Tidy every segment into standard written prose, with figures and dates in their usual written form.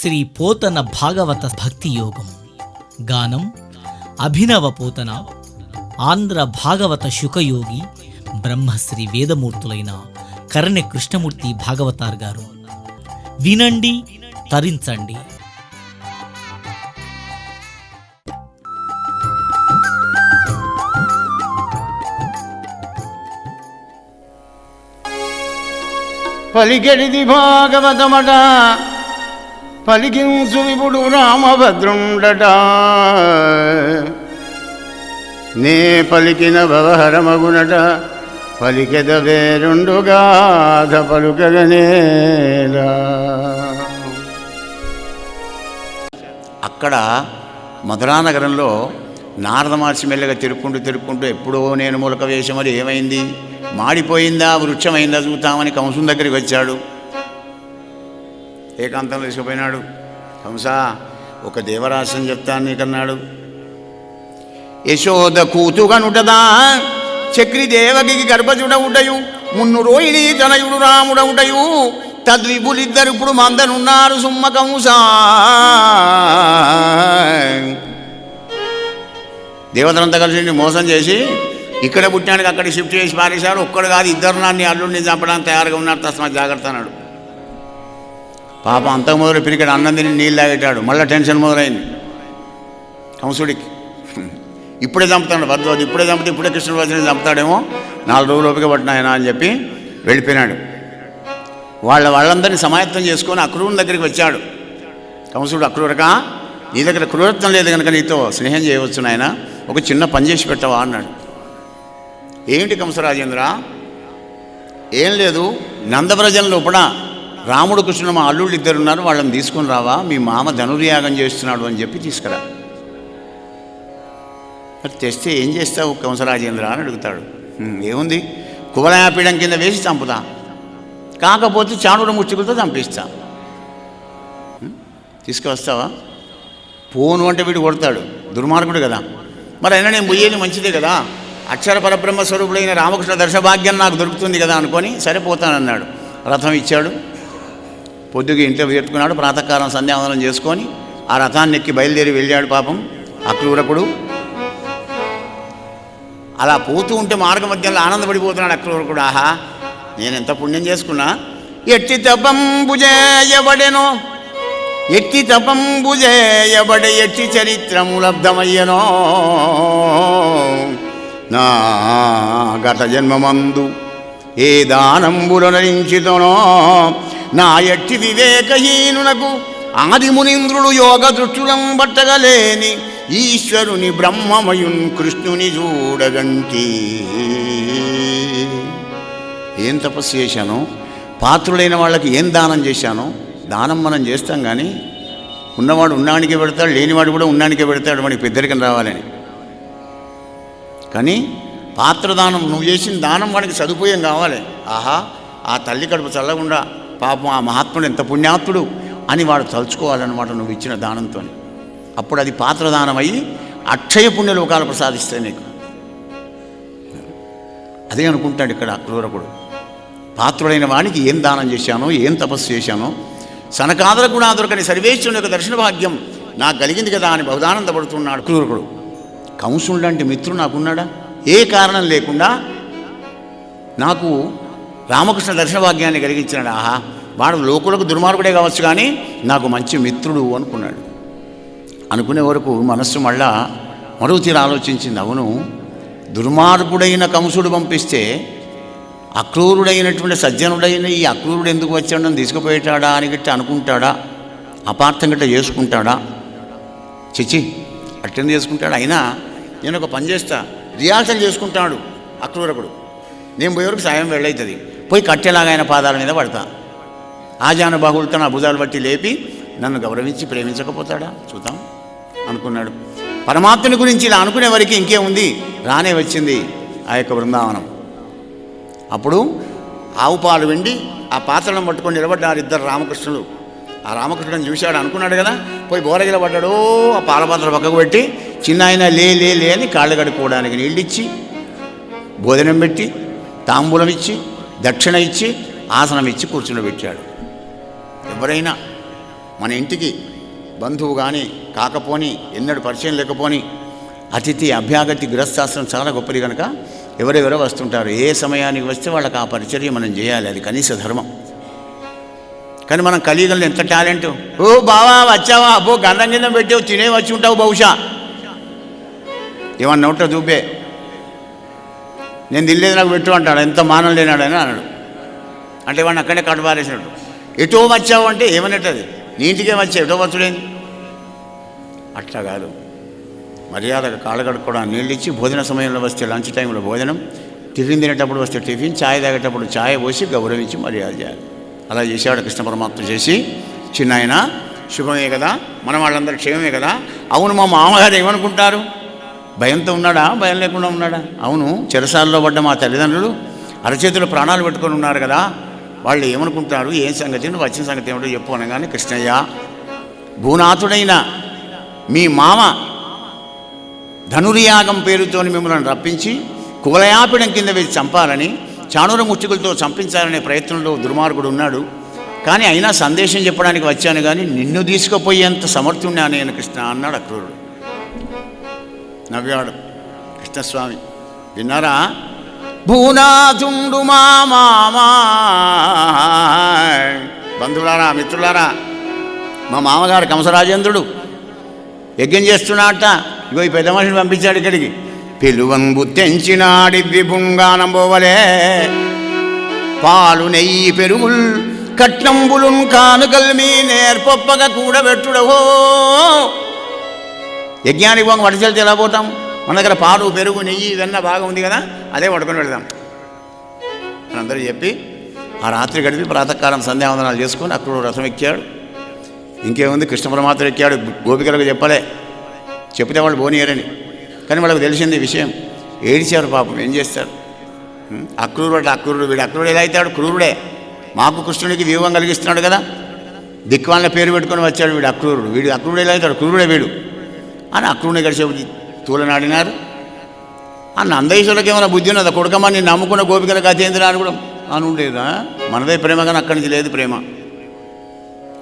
శ్రీ పోతన భాగవత భక్తి యోగం. గానం అభినవ పోతన, ఆంధ్ర భాగవత శుకయోగి బ్రహ్మశ్రీ వేదమూర్తులైన కరణె కృష్ణమూర్తి భాగవతార్ గారు. వినండి, తరించండి. పలికెడిది భాగవతమట, పలికించు విపుడు రామభద్రుండట. నే పలికిన భవహరమగునట, పలికెద వేరుండుగాథ పలుకగనేలా. అక్కడ మధురానగరంలో నారద మహర్షి మెల్లగా తిరుక్కుంటూ ఎప్పుడో నేను మూలక వేషమని ఏమైంది, మాడిపోయిందా వృక్షమైందా చూద్దామని కంసుని దగ్గరికి వచ్చాడు. ఏకాంతంలో తీసుకుపోయినాడు. కంస, ఒక దేవరాశం చెప్తాను నీకన్నాడు. యశోద కూతుగనుటదా చక్రిదేవకి గర్భజుడవుటయు, మున్ను రోహిణి తనయుడు రాముడవుటయు, తద్విపులిద్దరు ఇప్పుడు మందనున్నారు సుమ్మ కంస. దేవతలంతా కలిసి మోసం చేసి ఇక్కడ పుట్టినానికి అక్కడ షిఫ్ట్ చేసి పారేశారు. ఒక్కడు కాదు, ఇద్దరు నాన్ని అల్లుడిని చంపడానికి తయారుగా ఉన్నారు. తస్మా జాగ్రత్త అన్నాడు. పాపం అంతకు మొదలు పిరికడు అన్నం తిని నీళ్ళు తాగేటాడు. మళ్ళీ టెన్షన్ మొదలైంది కంసుడికి. ఇప్పుడే చంపుతాడు భద్రవతి, ఇప్పుడే చంపితే ఇప్పుడే కృష్ణుడు చంపుతాడేమో, 4 రోజులు ఓపిక పట్టినాయన అని చెప్పి వెళ్ళిపోయినాడు. వాళ్ళందరినీ సమాయత్తం చేసుకొని అక్రూరుని దగ్గరికి వచ్చాడు. కంసుడు, అక్రూరక, నీ దగ్గర క్రూరత్వం లేదు కనుక నీతో స్నేహం చేయవచ్చు నాయన, ఒక చిన్న పని చేసి పెట్టవా అన్నాడు. ఏమిటి కంసరాజేంద్ర? ఏం లేదు, నందవ్రజం లోపల రాముడు కృష్ణుడు మా అల్లుళ్ళు ఇద్దరు ఉన్నారు, వాళ్ళని తీసుకుని రావా, మీ మామ ధనుర్యాగం చేస్తున్నాడు అని చెప్పి తీసుకురా. మరి తెస్తే ఏం చేస్తావు కంసరాజేంద్ర అని అడుగుతాడు. ఏముంది, కువలయాపీడం కింద వేసి చంపుతా, కాకపోతే చాణూర ముష్టికులతో చంపిస్తా. తీసుకువస్తావా? పోను అంటే వీడు కొడతాడు, దుర్మార్గుడు కదా. మరి అయినా నేను పోయేది మంచిదే కదా, అక్షర పరబ్రహ్మ స్వరూపుడైన రామకృష్ణ దర్శభాగ్యం నాకు దొరుకుతుంది కదా అనుకొని సరిపోతానన్నాడు. రథం ఇచ్చాడు. పొద్దుకి ఇంట్లో పెట్టుకున్నాడు. ప్రాతకాలం సంధ్యావందనం చేసుకొని ఆ రథాన్ని ఎక్కి బయలుదేరి వెళ్ళాడు. పాపం అక్రూరకుడు అలా పోతూ ఉంటే మార్గ మధ్యంలో ఆనందపడిపోతున్నాడు అక్రూరకుడు. ఆహా, నేనెంత పుణ్యం చేసుకున్నా, ఎట్టి తపంబు చేయబడెనో, ఎట్టి తపంబు చేయబడే, ఎట్టి చరిత్రము లబ్ధమయ్యనో, నా గత జన్మమందు ఏ దానంబులు నరించితనో, నా ఎట్టి వివేకహీనునకు ఆది మునీంద్రుడు యోగ దృష్టులం బట్టగలేని ఈశ్వరుని బ్రహ్మమయున్ కృష్ణుని చూడగంటి. ఏం తపస్సు చేశానో, పాత్రులైన వాళ్ళకి ఏం దానం చేశానో. దానం మనం చేస్తాం కానీ ఉన్నవాడు ఉన్నానికే పెడతాడు, లేనివాడు కూడా ఉన్నానికే పెడతాడు, మనకి పెద్దరికం రావాలని. కానీ పాత్రదానం, నువ్వు చేసిన దానం వాడికి సదుపాయం కావాలి. ఆహా, ఆ తల్లి కడుపు చల్లకుండా పాపం ఆ మహాత్ముడు ఎంత పుణ్యాత్ముడు అని వాడు తలుచుకోవాలన్నమాట నువ్వు ఇచ్చిన దానంతో. అప్పుడు అది పాత్రదానం అయ్యి అక్షయ పుణ్యలోకాలు ప్రసాదిస్తాయి నీకు. అదే అనుకుంటాడు ఇక్కడ అక్రూరకుడు. పాత్రుడైన వానికి ఏం దానం చేశానో, ఏం తపస్సు చేశానో, సనకాదుల కూడా దొరకని సర్వేశ్వరుని యొక్క దర్శన భాగ్యం నాకు కలిగింది కదా అని బహుదానందపడుతున్నాడు అక్రూరకుడు. కంసుడు లాంటి మిత్రుడు నాకున్నాడా? ఏ కారణం లేకుండా నాకు రామకృష్ణ దర్శన భాగ్యాన్ని కలిగించినాడు. ఆహా, వాడు లోకులకు దుర్మార్గుడే కావచ్చు కానీ నాకు మంచి మిత్రుడు అనుకున్నాడు. అనుకునే వరకు మనస్సు మళ్ళా మరో తీరు ఆలోచించింది. అవును, దుర్మార్గుడైన కంసుడు పంపిస్తే అక్రూరుడైనటువంటి సజ్జనుడైన ఈ అక్రూరుడు ఎందుకు వచ్చాడో తీసుకుపోయేటాడా అని గట్టి అనుకుంటాడా, అపార్థం గట్ట చేసుకుంటాడా? చిచి, అట్టెందుకు చేసుకుంటాడు? అయినా నేను ఒక పని చేస్తా, రియాల్సల్ చేసుకుంటాడు అక్రూరకుడు. నేను పోయేవరకు సాయం వెళ్ళవుతుంది, పోయి కట్టెలాగా ఆయన పాదాల మీద పడతా, ఆజానుబాహులతో నా భుజాలు బట్టి లేపి నన్ను గౌరవించి ప్రేమించకపోతాడా చూద్దాం అనుకున్నాడు. పరమాత్మని గురించి ఇలా అనుకునే వరకు ఇంకేముంది, రానే వచ్చింది ఆ యొక్క బృందావనం. అప్పుడు ఆవు పాలు వెండి ఆ పాత్రలను పట్టుకొని నిలబడ్డారు ఇద్దరు రామకృష్ణులు. ఆ రామకృష్ణుని చూశాడు, అనుకున్నాడు కదా, పోయి బోరగిల పడ్డాడు. ఆ పాల పాత్ర పక్కకు పెట్టి చిన్న ఆయన లే లే లే అని కాళ్ళు కడుక్కోవడానికి నీళ్ళిచ్చి, భోజనం పెట్టి, తాంబూలం ఇచ్చి, దక్షిణ ఇచ్చి, ఆసనం ఇచ్చి కూర్చుని పెట్టాడు. ఎవరైనా మన ఇంటికి బంధువు కానీ కాకపోని ఎన్నడూ పరిచయం లేకపోని అతిథి అభ్యాగతి గృహస్థాశ్రమం చాలా గొప్పది కనుక ఎవరెవరో వస్తుంటారు. ఏ సమయానికి వస్తే వాళ్ళకి ఆ పరిచర్య మనం చేయాలి, అది కనీస ధర్మం. కానీ మనం కలియుగంలో ఎంత టాలెంట్! ఓ బావా వచ్చావా, అబ్బో గంధం కింద పెట్టావు, తినే వచ్చి ఉంటావు బహుశా, ఏమన్నా నోట చూపే, నేను తినలేదు నాకు పెట్టు అంటాడు. ఎంత మానం లేనాడని అన్నాడు. అంటే వాడిని అక్కడే కట్టుబారేసినట్టు. ఎటో వచ్చావు అంటే ఏమన్నట్టు, నీ ఇంటికే వచ్చావు, ఎటో వచ్చుడేంది? అట్లా కాదు, మర్యాదగా కాళ్ళు కడుక్కోవడానికి నీళ్ళు ఇచ్చి, భోజన సమయంలో వస్తే లంచ్ టైంలో భోజనం, టిఫిన్ తినేటప్పుడు వస్తే టిఫిన్, ఛాయ్ తాగేటప్పుడు ఛాయ్ పోసి గౌరవించి మర్యాద చేయాలి. అలా చేశాడు కృష్ణ పరమాత్మ. చేసి చిన్న ఆయన శుభమే కదా, మన వాళ్ళందరూ క్షేమమే కదా. అవును, మా మామగారు ఏమనుకుంటారు? భయంతో ఉన్నాడా, భయం లేకుండా ఉన్నాడా? అవును, చెరసాలలో పడ్డ మా తల్లిదండ్రులు అరచేతులు ప్రాణాలు పెట్టుకొని ఉన్నారు కదా, వాళ్ళు ఏమనుకుంటారు, ఏం సంగతి, నువ్వు వచ్చిన సంగతి ఏమిటో చెప్పు అనగానే, కృష్ణయ్య, భూనాథుడైన మీ మామ ధనుర్యాగం పేరుతో మిమ్మల్ని రప్పించి కువలయాపిడం కింద వేసి చంపాలని, చాణూర ముచ్చుకులతో చంపించాలనే ప్రయత్నంలో దుర్మార్గుడు ఉన్నాడు. కానీ అయినా సందేశం చెప్పడానికి వచ్చాను, కానీ నిన్ను తీసుకుపోయేంత సమర్థున్నా నేను కృష్ణ అన్నాడు అక్రూరుడు. నవ్వాడు కృష్ణస్వామి. విన్నారా? భూనాథుండు మా మామా, బంధువులారా, మిత్రులారా, మా మామగారు కంసరాజేంద్రుడు యజ్ఞం చేస్తున్నాడట. ఇగో ఈ పెద్ద మనిషిని పంపించాడు ఇక్కడికి. పిలువంబు తెంచినాడి విభుంగానంబోవలే, పాలు నెయ్యి పెరుగుల్ కట్నంబులున్ కానుకల్ మీ నేర్పొప్పగా కూడబెట్టుడవో. యజ్ఞానికి పోక వడిచెల్తే ఎలా పోతాం? మన దగ్గర పాలు పెరుగు నెయ్యి ఇవన్నీ బాగా ఉంది కదా, అదే పట్టుకొని వెళదాం అని అందరూ చెప్పి ఆ రాత్రి గడిపి ప్రాతకాలం సంధ్యావందనాలు చేసుకొని అక్కడ రథం ఎక్కాడు. ఇంకేముంది, కృష్ణ పరమాత్మ ఎక్కాడు. గోపికలకు చెప్పలే, చెప్తే వాళ్ళు బోనియరని. కానీ వాళ్ళకి తెలిసింది విషయం. ఏడిచారు పాపం, ఏం చేస్తారు? అక్రూరుడు అక్రూరుడు, వీడు అక్రూరుడు ఎలా అవుతాడు? క్రూరుడే. మాకు కృష్ణుడికి వ్యూహం కలిగిస్తున్నాడు కదా, దిక్వాళ్ళ పేరు పెట్టుకొని వచ్చాడు వీడు అక్రూరుడు. వీడు అక్రూరుడు ఎలా అవుతాడు? క్రూరుడే వీడు అని అక్రూరుని గడిచే తూలనాడినారు. ఆ నందేశ్వరులకు ఏమైనా బుద్ధి ఉన్నదా? కొడుకమ్మ నేను నమ్ముకున్న గోపికలకు అతేంద్ర అని కూడా అని ఉండేదా? మనదే ప్రేమ కానీ అక్కడి నుంచి లేదు ప్రేమ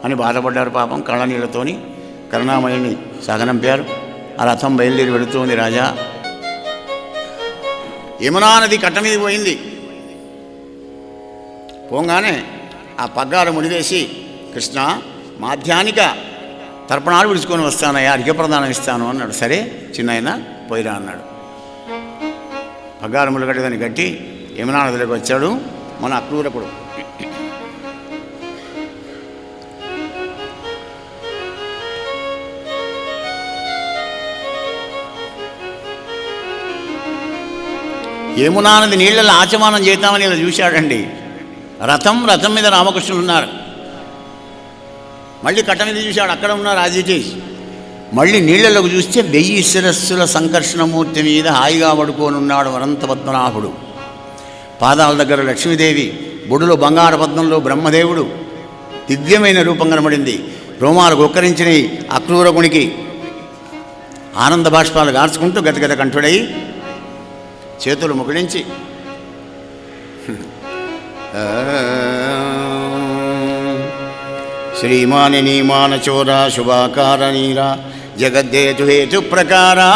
అని బాధపడ్డారు పాపం. కళ్ళనీళ్లతోని కరుణామయుని సాగనంపారు. ఆ రథం బయలుదేరి వెళుతుంది. రాజా, యమునా నది కట్ట మీద పోయింది. పోగానే ఆ పగ్గాలు ముడివేసి, కృష్ణ మాధ్యానిక తర్పణాలు విడుచుకొని వస్తానయ్యా, అర్ఘ్యప్రదానం ఇస్తాను అన్నాడు. సరే చిన్న పోయిరా అన్నాడు. పగ్గాలు ముళ్ళగడ్డదని గట్టి యమునా నదిలోకి వచ్చాడు మన అక్రూరకుడు. యమునా నది నీళ్ళలో ఆచమానం చేద్దామని ఇలా చూశాడండి. రథం మీద రామకృష్ణుడు ఉన్నారు. మళ్ళీ కట్ట మీద చూశాడు, అక్కడ ఉన్నారు ఆదితేజ్. మళ్ళీ నీళ్లలోకి చూస్తే 1000 శిరస్సుల సంకర్షణమూర్తి మీద హాయిగా పడుకోనున్నాడు అనంత పద్మనాభుడు. పాదాల దగ్గర లక్ష్మీదేవి, బొడులో బంగారు పద్మంలో బ్రహ్మదేవుడు. దివ్యమైన రూపం కనబడింది. రోమాలు గొక్కరించినవి అక్రూరకునికి. ఆనంద బాష్పాలు గార్చుకుంటూ గతగత కంఠుడై చేతులు ముగిడించి, శ్రీమాని నీమాన చోరా శుభాకార నీరా జగద్దేతు హేతు ప్రకారా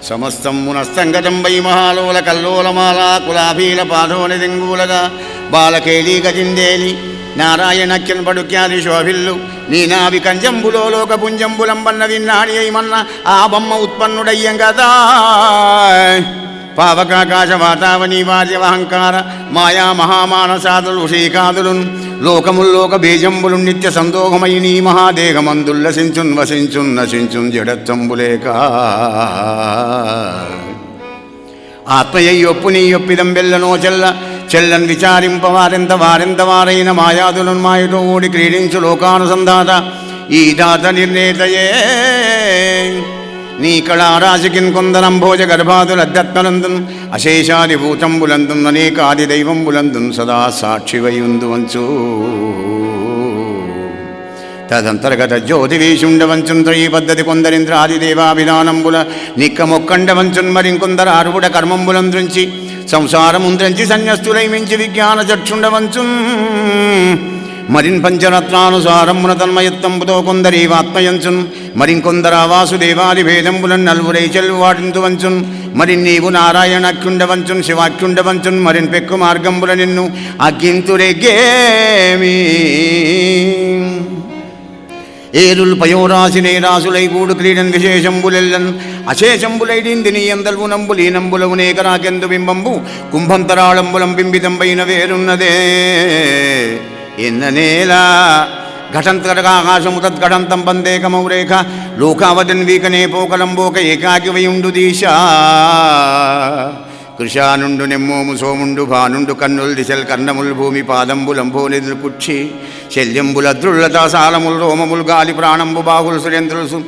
సమస్తం మునస్తంగతం వై మహాలోల కల్లోలమాల కులాభీల పాదోని దింగూలగా బాలకేళీ గజిందేలి నారాయణక్యన్ పడుక్యాది శోభిల్లు నీనావి కంజంబులో లోక పుంజంబులంబన్న విన్నాడి అయ్యమన్న ఆ బొమ్మ ఉత్పన్నుడయ్యం కదా. పావకాకాశ వాతావని వాద్యవహంకార మాయా మహామానసాదులు శ్రీకాదులున్ లోకముల్లోక బీజంబులు నిత్య సందోహమయి నీ మహాదేహమందుల్లసించున్ వసించున్ నశించున్ జడత్తంబులేక ఆత్మయ్యొప్పు నీ యొప్పిదం బెల్లనో చెల్లన్ విచారింపవారెంత వారైన మాయాదులను మాయతో ఓడి క్రీడించు లోకానుసంధాత ఈ దాత నిర్ణేతయే నీ కళారాశికిన్ కొందనంభోజ గర్భాదులద్దత్మలందున్ అశేషాదిభూతంబులందున్ అనేకాది దైవంబులందున్ సదా సాక్షివయుందువంచు తదంతర్గత జ్యోతివీషుండవంచున్ త్రయీ పద్ధతి కొందరింద్రాదిదేవాభిధానంబుల నిక్కమొక్కండవంచున్ మరింకొందరు ఆరుబుడ కర్మంబులంద్రించి సంసారముంద్రించి సన్యస్తులై మించి విజ్ఞాన చక్షుండవంచున్ మరిన్ పంచరత్నానుసారమున తన్మయత్తంబుతో కొందరీవాత్మయంచున్ మరింకొందర వాసుదేవాది భేదంబులన్ నలుగురై చెల్వాటింతు వంచున్ మరి నీవు నారాయణాఖ్యుండవంచున్ శివాఖ్యుండవంచున్ మరిన్ పెక్కు మార్గంబుల నిన్ను అగ్గింతురెగ్గేమి ఏరుల్ పయోరాశినే రాసులై గూడు క్రీడన్ విశేషంబులెల్లన్ అశేషంబులైడిందిని ఎందల్వునంబులీనంబులవునేకరాకెందు బింబంబు కుంభంతరాళంబులం బింబితంబైన వేరున్నదే ఎన్ననేలా ఘటంతరకాకాశము తద్ఘటంతం పందేకమౌరేఖ లోకావదన్ వీకనే పోకలంబోక ఏకాకి వయుండు దీశా కృషానుండు నెమ్మోము సోముండు భానుండు కన్నుల్ దిశల్ కర్ణముల్ భూమి పాదంబులంబోనిదులు కుక్షి శల్యంబుల ద్రుళ్ళతాసాలముల్ రోమముల్ గాలి ప్రాణంబు బాహుల్ సురేంద్రులు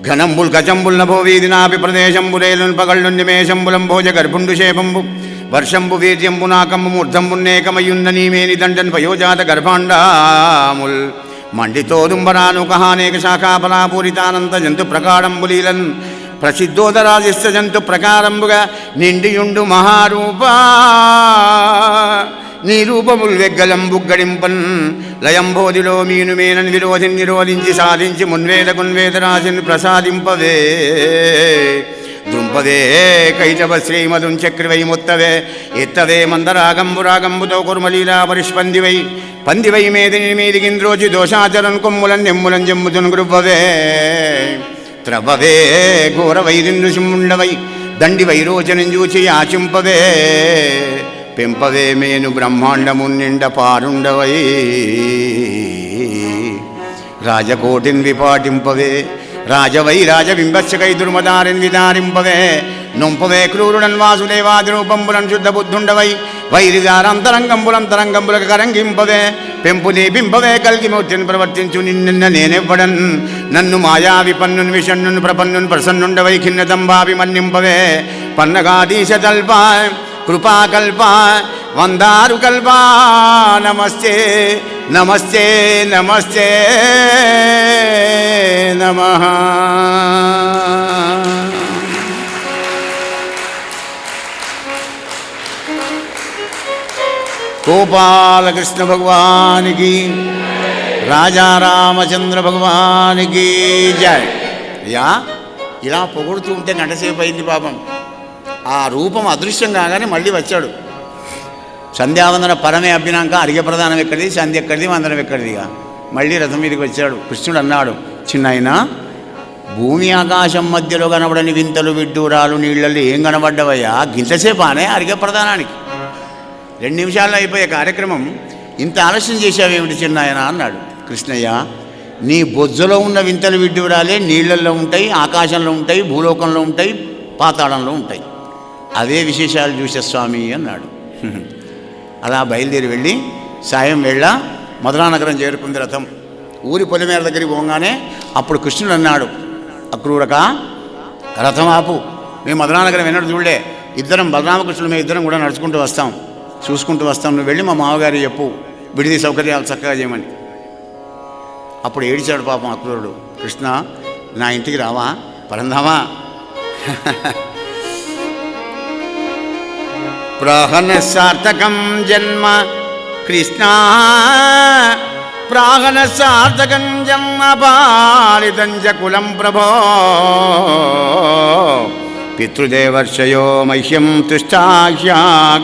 ఘనంబుల్ గజంబుల్ నభో వీధినాపి ప్రదేశంబులేలున్ పగళ్ళు నిమేశంబులం భోజ గర్భుండు శేపంబు వర్షంబు వీర్యంబు నాకంబు మూర్ధంబున్నేకమయున్న నీమేని దండన్ వయోజాత గర్భాండాముల్ మండితోదుంబరాను కహానేక శాఖాఫలాపూరితానంత జంతు ప్రకారంబులీలన్ ప్రసిద్ధోదరాజిస్త జంతు ప్రకారంబుగా నిండియుండు మహారూపా నీ రూపముల్ వెగ్గలంబుగ్గడింపన్ లయంబోధిలో మీనుమేనన్ విరోధిని నిరోధించి సాధించి మున్వేదకున్వేదరాశిని ప్రసాదింపవే దుంపవే కైటవ శ్రీమధుం చక్రివై ముత్తవే ఎత్తవే మందరాగంబురాగంబుతో కుర్మలీలా పరిష్పందివై పందివై మేదిని మీదిగింద్రోచి దోషాచరన్ కొమ్ములన్ నెమ్ములం జమ్ముతున్ గృవ్వవే త్రవ్వవే ఘోరవైదిన్ను సింహుండవై దండి వైరోచనం చూచి యాచింపవే పెంపవే మేను బ్రహ్మాండమున్నిండ పారుండవై రాజకోటిన్ విపాటింపవే రాజవై రాజబింబస్యకై దుర్మదారిన్ విదారింపవే నొంపవే క్రూరుడన్ వాసుదేవాది రూపంబులన్ శుద్ధ బుద్ధుండవై వైరిగారంతరంగంబులంతరంగంబులకు కరంగింపవే పెంపుని బింపవే కల్గిమూర్తిని ప్రవర్తించు నిన్న నేనెవ్వడన్ నన్ను మాయా విపన్నున్ విషన్నున్ ప్రపన్నున్ ప్రసన్నుండవై ఖిన్నతంబాపి మన్నింపవే పన్నగాదీశ తల్ప కృపాకల్ప వందారు కల్ప నమస్తే నమస్తే నమస్తే నమః. గోపాలకృష్ణ భగవానికి రాజా రామచంద్ర భగవానికి జై. అయ్యా ఇలా పొగుడుతూ ఉంటే గంటసేపు అయింది పాపం. ఆ రూపం అదృశ్యం కాగానే మళ్ళీ వచ్చాడు. సంధ్యావందన పరమే అభ్యినాక అర్ఘ్యప్రదానం ఎక్కడిది, సంధ్య ఎక్కడిది, వందనం ఎక్కడిదిగా మళ్ళీ రథం మీదకి వచ్చాడు. కృష్ణుడు అన్నాడు, చిన్నాయన భూమి ఆకాశం మధ్యలో కనబడని వింతలు విడ్డూరాలు నీళ్ళల్లో ఏం కనబడ్డవయ్యా, గింతసేపానే అర్ఘ్యప్రదానానికి 2 నిమిషాల్లో అయిపోయే కార్యక్రమం, ఇంత ఆలస్యం చేశావేమిటి చిన్నాయన అన్నాడు. కృష్ణయ్య నీ బొజ్జలో ఉన్న వింతలు విడ్డూరాలే నీళ్ళల్లో ఉంటాయి, ఆకాశంలో ఉంటాయి, భూలోకంలో ఉంటాయి, పాతాళంలో ఉంటాయి. అవే విశేషాలు చూసే స్వామి అన్నాడు. అలా బయలుదేరి వెళ్ళి సాయం వేళ మధురానగరం చేరుకుంది రథం. ఊరి పొలిమేర దగ్గరికి పోగానే అప్పుడు కృష్ణుడు అన్నాడు, అక్రూరక రథం ఆపు, మేము మధురానగరం ఎన్నడూ చూడలే, ఇద్దరం బలరామకృష్ణుడు మేము ఇద్దరం కూడా నడుచుకుంటూ వస్తాం, చూసుకుంటూ వస్తాం, నువ్వు వెళ్ళి మా మామగారి చెప్పు విడిది సౌకర్యాలు చక్కగా చేయమని. అప్పుడు ఏడిచాడు పాపం అక్రూరుడు, కృష్ణ నా ఇంటికి రావా పరంధామా. ప్రాహన సార్థకం జన్మ కృష్ణ ప్రాహన సార్థకం జన్మ పాలితంచ కులం ప్రభో పితృదేవర్షయో మహ్యం తుష్టాహ్యాగమనేనవా.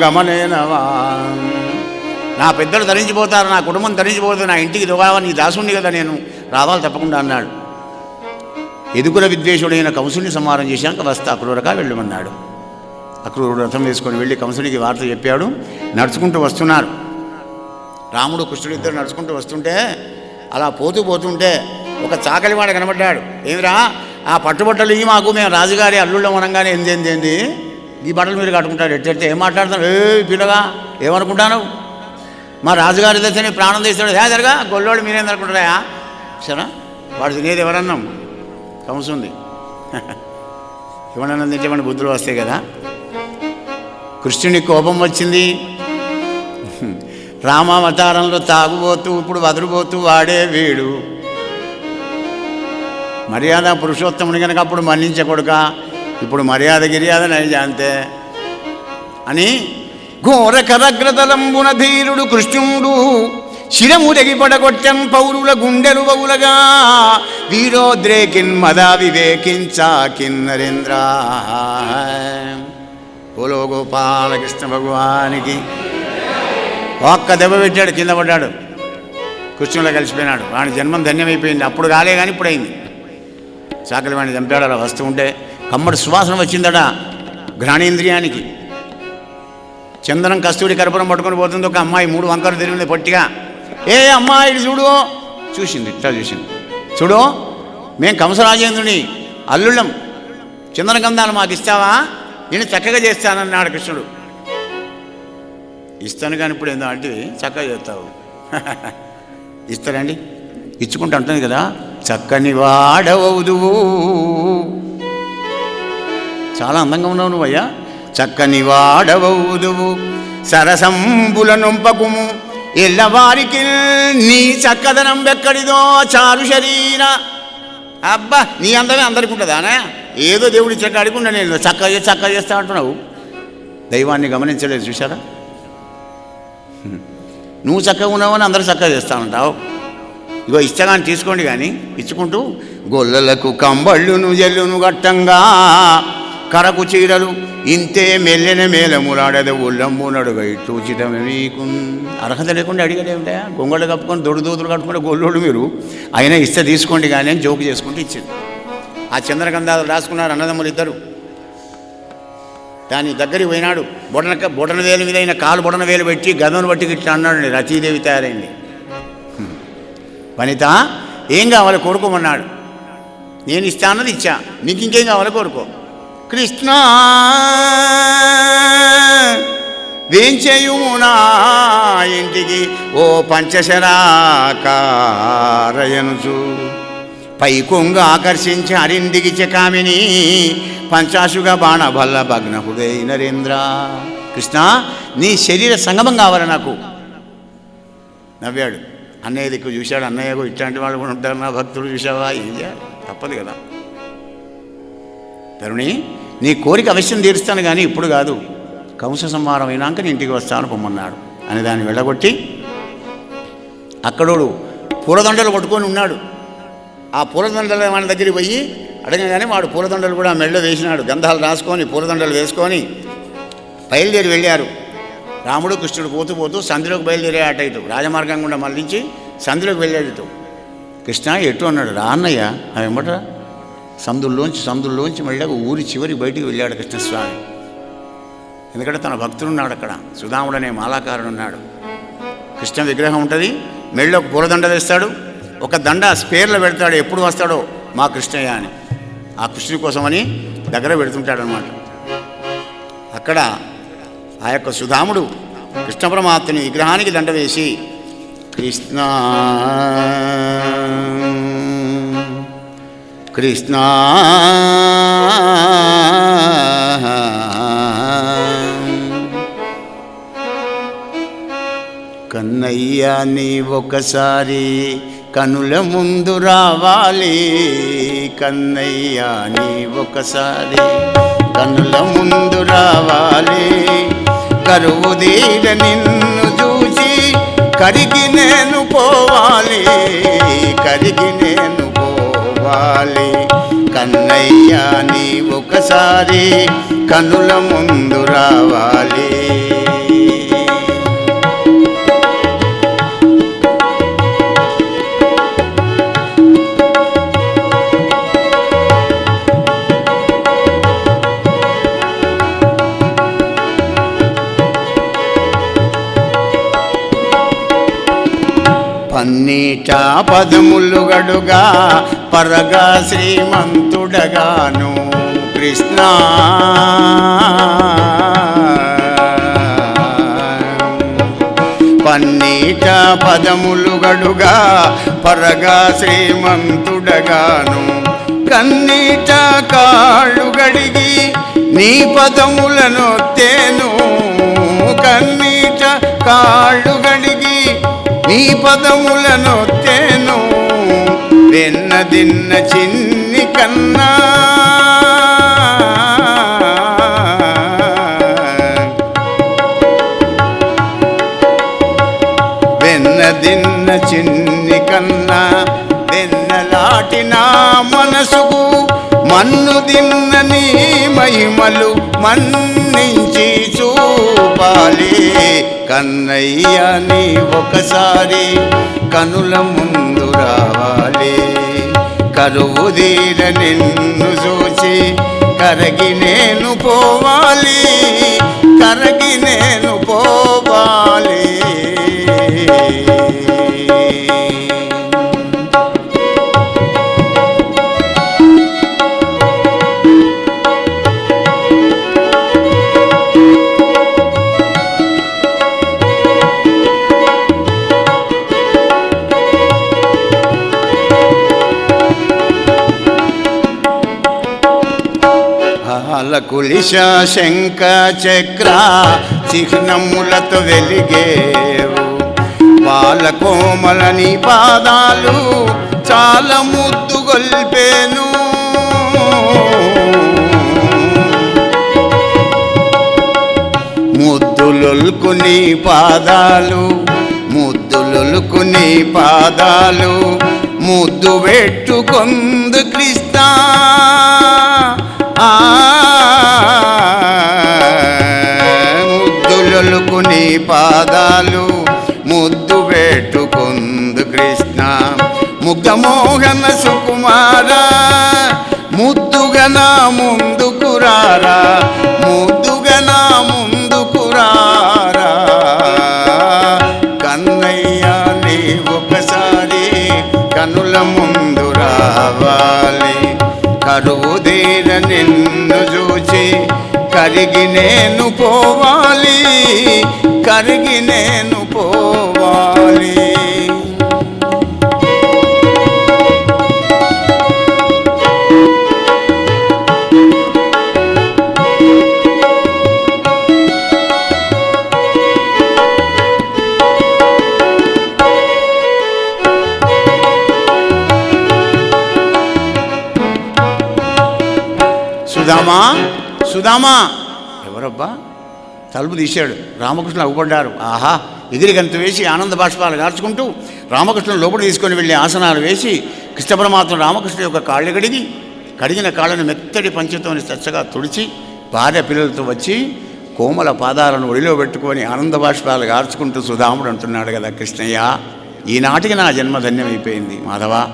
నా పెద్దలు ధరించిపోతారు, నా కుటుంబం ధరించిపోతుంది, నా ఇంటికి దుగావా, నీ దాసుని కదా నేను, రావాలి తప్పకుండా అన్నాడు. ఎదుగుల విద్వేషుడైన కంసుని సంహారం చేశాక వస్తా అక్రూరక వెళ్ళమన్నాడు. అక్రూరుడు రథం వేసుకొని వెళ్ళి కంసునికి వార్త చెప్పాడు. నడుచుకుంటూ వస్తున్నారు రాముడు కృష్ణుడు ఇద్దరు నడుచుకుంటూ వస్తుంటే, అలా పోతుంటే ఒక చాకలివాడ కనబడ్డాడు. ఏమిరా ఆ పట్టుబట్టలు ఇవి మాకు, మేము రాజుగారి అల్లుళ్ళం అనగానే ఏంది ఈ బట్టలు మీరు కట్టుకుంటాడు, ఎట్టెడితే ఏం మాట్లాడుతాను, పిల్లగా ఏమనుకుంటాను, మా రాజుగారి దశని ప్రాణం తీస్తాడు, జరగా గొల్లోడు మీరేం అనుకుంటారా సరే, వాడు తినేది ఎవరన్నాం కంసుంది. ఎవరన్నా తింటే మన బుద్ధులు వస్తాయి కదా. కృష్ణునికి కోపం వచ్చింది. రామావతారంలో తాగుబోతూ ఇప్పుడు వదిలిపోతూ వాడే వీడు, మర్యాద పురుషోత్తముని కనుక అప్పుడు మన్నించే కొడుక, ఇప్పుడు మర్యాద గిర్యాద నైజ అంతే అని ఘోరకరగ్రతలంబున ధీరుడు కృష్ణుడు శిరముదగి పడగొట్టన్ పౌరుల గుండెలు బౌలగా వీరోద్రేకిన్ మదా వివేకించాకిన్ నరేంద్ర. బోలో గోపాలకృష్ణ భగవానికి. ఒక్క దెబ్బ పెట్టాడు, కింద పడ్డాడు, కృష్ణులో కలిసిపోయినాడు. వాడి జన్మం ధన్యమైపోయింది. అప్పుడు కాలే కానీ ఇప్పుడైంది. చాకలి వాడిని చంపాడు. అలా వస్తూ ఉంటే కమ్మడి సువాసన వచ్చిందట ఘ్రాణేంద్రియానికి. చందనం కస్తూరి కర్పూరం పట్టుకొని పోతుంది ఒక అమ్మాయి. 3 వంకలు తిరిగింది పొట్టిగా. ఏ అమ్మాయి చూడు, చూసింది, ఇట్లా చూసింది. చూడు, మేము కంసరాజేంద్రుని అల్లుళ్ళం, చందన గంధాలు మాకు ఇస్తావా? నేను చక్కగా చేస్తానన్నాడు కృష్ణుడు. ఇస్తాను కానీ ఇప్పుడు ఏందో అంటే చక్కగా చేస్తావు. ఇస్తారండి, ఇచ్చుకుంటూ అంటుంది కదా, చక్కని వాడవదువు, చాలా అందంగా ఉన్నావు నువ్వయ్యా, చక్కని వాడవదువు, సరసంబుల నొంపకుము ఎల్లవారికి నీ చక్కదనం వెక్కడిదో చారు శరీర. అబ్బా, నీ అందమే అందరికి ఉంటుందానా? ఏదో దేవుడి చెక్క అడుగుండా, నేను చక్కగా చేస్తా అంటున్నావు. దైవాన్ని గమనించలేదు, చూసారా? నువ్వు చక్కగా ఉన్నావని అందరూ చక్కగా చేస్తానంటావు. ఇగో ఇచ్చగాని తీసుకోండి కానీ ఇచ్చుకుంటూ గొల్లలకు కంబళ్ళును జల్లును గట్టంగా కరకు చీరలు ఇంతే మెల్లెన మేలములాడద ఒళ్ళంబు నడుగా ఇట్లు ఉచితమే మీకు. అర్హత లేకుండా అడిగేదేమిటా? గొంగళ్ళు కప్పుకొని దొడుదూదులు కట్టుకుంటే గొల్లోడు మీరు. అయినా ఇస్తే తీసుకోండి కానీ అని జోకు చేసుకుంటూ ఇచ్చింది. ఆ చంద్రగంధాలు రాసుకున్నారు అన్నదమ్ములు ఇద్దరు. దాని దగ్గరికి పోయినాడు. బొటన వేలు మీద అయిన కాలు బొటన వేలు పెట్టి గదను బట్టి ఇట్లా అన్నాడు. రతీదేవి తయారైంది. వనిత, ఏం కావాలి కోరుకోమన్నాడు. నేను ఇస్తా అన్నది ఇచ్చా, నీకు ఇంకేం కావాలో కోరుకో. కృష్ణ వేంచేయుమునా ఇంటికి ఓ పంచశరాకారయనుచు పైకొంగ ఆకర్షించి అరిందికి చకామిని పంచాశుగా బాణభల్ల భగ్న హృదయ నరేంద్ర. కృష్ణ, నీ శరీర సంగమం కావాలి నాకు. నవ్వాడు. అన్నయ్య దిక్కు చూశాడు. అన్నయ్యకు ఇట్లాంటి వాళ్ళు కూడా ఉంటారు, నా భక్తుడు చూసావా? ఏం చేయాలి, తప్పదు కదా. తరుణి, నీ కోరిక అవశ్యం తీరుస్తాను కానీ ఇప్పుడు కాదు, కంస సంహారం అయినాక నీ ఇంటికి వస్తాను పొమ్మన్నాడు అని దాన్ని వెళ్ళగొట్టి అక్కడోడు పూలదండలు పట్టుకొని ఉన్నాడు. ఆ పూలదండల వాడి దగ్గరికి పోయి అడగగానే వాడు పూలదండలు కూడా మెళ్ళో వేసినాడు. గంధాలు రాసుకొని పూలదండలు వేసుకొని బయలుదేరి వెళ్ళారు. రాముడు కృష్ణుడు పోతూ పోతూ సంధిలోకి బయలుదేరే అట ఇటు రాజమార్గం గుండా మళ్ళించి సంధిలోకి వెళ్ళాడు. ఇటు కృష్ణ ఎటు అన్నాడు. రా అన్నయ్య అవి ఏమంటారా? సందుల్లోంచి మళ్ళీ ఊరి చివరికి బయటికి వెళ్ళాడు కృష్ణస్వామి. ఎందుకంటే తన భక్తుడున్నాడు అక్కడ. సుధాముడు అనే మాలాకారుడు ఉన్నాడు. కృష్ణ విగ్రహం ఉంటుంది, మెళ్ళో ఒక పూలదండ వేస్తాడు, ఒక దండ స్పేర్లో పెడతాడు. ఎప్పుడు వస్తాడో మా కృష్ణయ్య అని, ఆ కృష్ణుని కోసమని దగ్గర పెడుతుంటాడనమాట. అక్కడ ఆ యొక్క సుధాముడు కృష్ణ పరమాత్మని విగ్రహానికి దండ వేసి కృష్ణ కృష్ణ కన్నయ్య నీ ఒకసారి కనుల ముందు రావాలి, కన్నయ్య నీ ఒకసారి కనుల ముందు రావాలి, కరువు దీర నిన్ను చూసి కరిగి నేను పోవాలి, కరిగి నేను పోవాలి, కన్నయ్య నీ ఒకసారి కనుల ముందు రావాలి. పన్నీట పదములు గడుగా పరగా శ్రీమంతుడగాను కృష్ణ, పన్నీట పదములు గడుగా పరగా శ్రీమంతుడగాను, కన్నీట కాళ్ళు గడిగి నీ పదములను తేను, కన్నీట కాళ్ళు గడిగి నీ పదములను తేను, వెన్నదిన్న చిన్ని కన్నా దిన్న చిన్ని కన్నా వెన్నలాటి నా మనసుకు మన్ను దిన్న నీ మహిమలు మన్నించి చూపాలి కన్నయ్య నీ ఒకసారి కనుల ముందు రావాలి కరువు తీర నిన్ను చూచి కరగి నేను పోవాలి కరగి నేను పోవాలి కులిశ శంఖ చక్ర చిహ్నములతో వెలిగేవు బాలకోమల నీ పాదాలు చాలా ముద్దు గొల్పేను ముద్దులొల్కు నీ పాదాలు ముద్దులొల్కు నీ పాదాలు ముద్దు పెట్టుకొందు కృష్ణ ముద్దులొల్కు నీ పాదాలు ముద్దు పెట్టుకొందు కృష్ణ ముగ్ధమోహన సుకుమార ముద్దుగా నా ముందుకు రారా ముద్దుగా నా ముందుకు రారా కన్నయ్య నీ ఒకసారి కనుల ముందు రావాలి కరువు తీర నిన్ను చూచి కరిగి నేను పోవాలి కరిగి నేను పోవాలి సుధామా సుధామా ఎవరబ్బా తలుపు తీశాడు రామకృష్ణ అవ్వబడ్డారు ఆహా ఎగిరి గంతు వేసి ఆనంద బాష్పాలు గార్చుకుంటూ రామకృష్ణ లోపల తీసుకొని వెళ్ళి ఆసనాలు వేసి కృష్ణ పరమాత్మ రామకృష్ణ యొక్క కాళ్ళు కడిగిన కాళ్ళను మెత్తడి పంచతోని చచ్చగా తుడిచి భార్య పిల్లలతో వచ్చి కోమల పాదాలను ఒడిలో పెట్టుకొని ఆనంద బాష్పాలు గార్చుకుంటూ సుధాముడు అంటున్నాడు కదా కృష్ణయ్య ఈనాటికి నా జన్మ ధన్యమైపోయింది మాధవ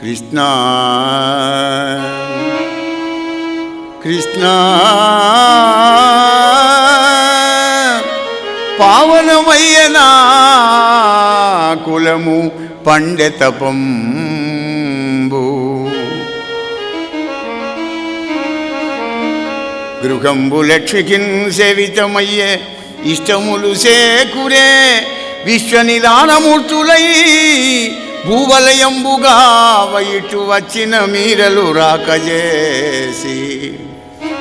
కృష్ణ కృష్ణ పావనమయ్యనా కులము పండె తపంబు గృహంబు లక్ష్మికిన్ సేవితమయ్యే ఇష్టములు సేకురే విశ్వనిదానమూర్తులై భూవలయంబుగా వైటు వచ్చిన మీరలు రాకజేసి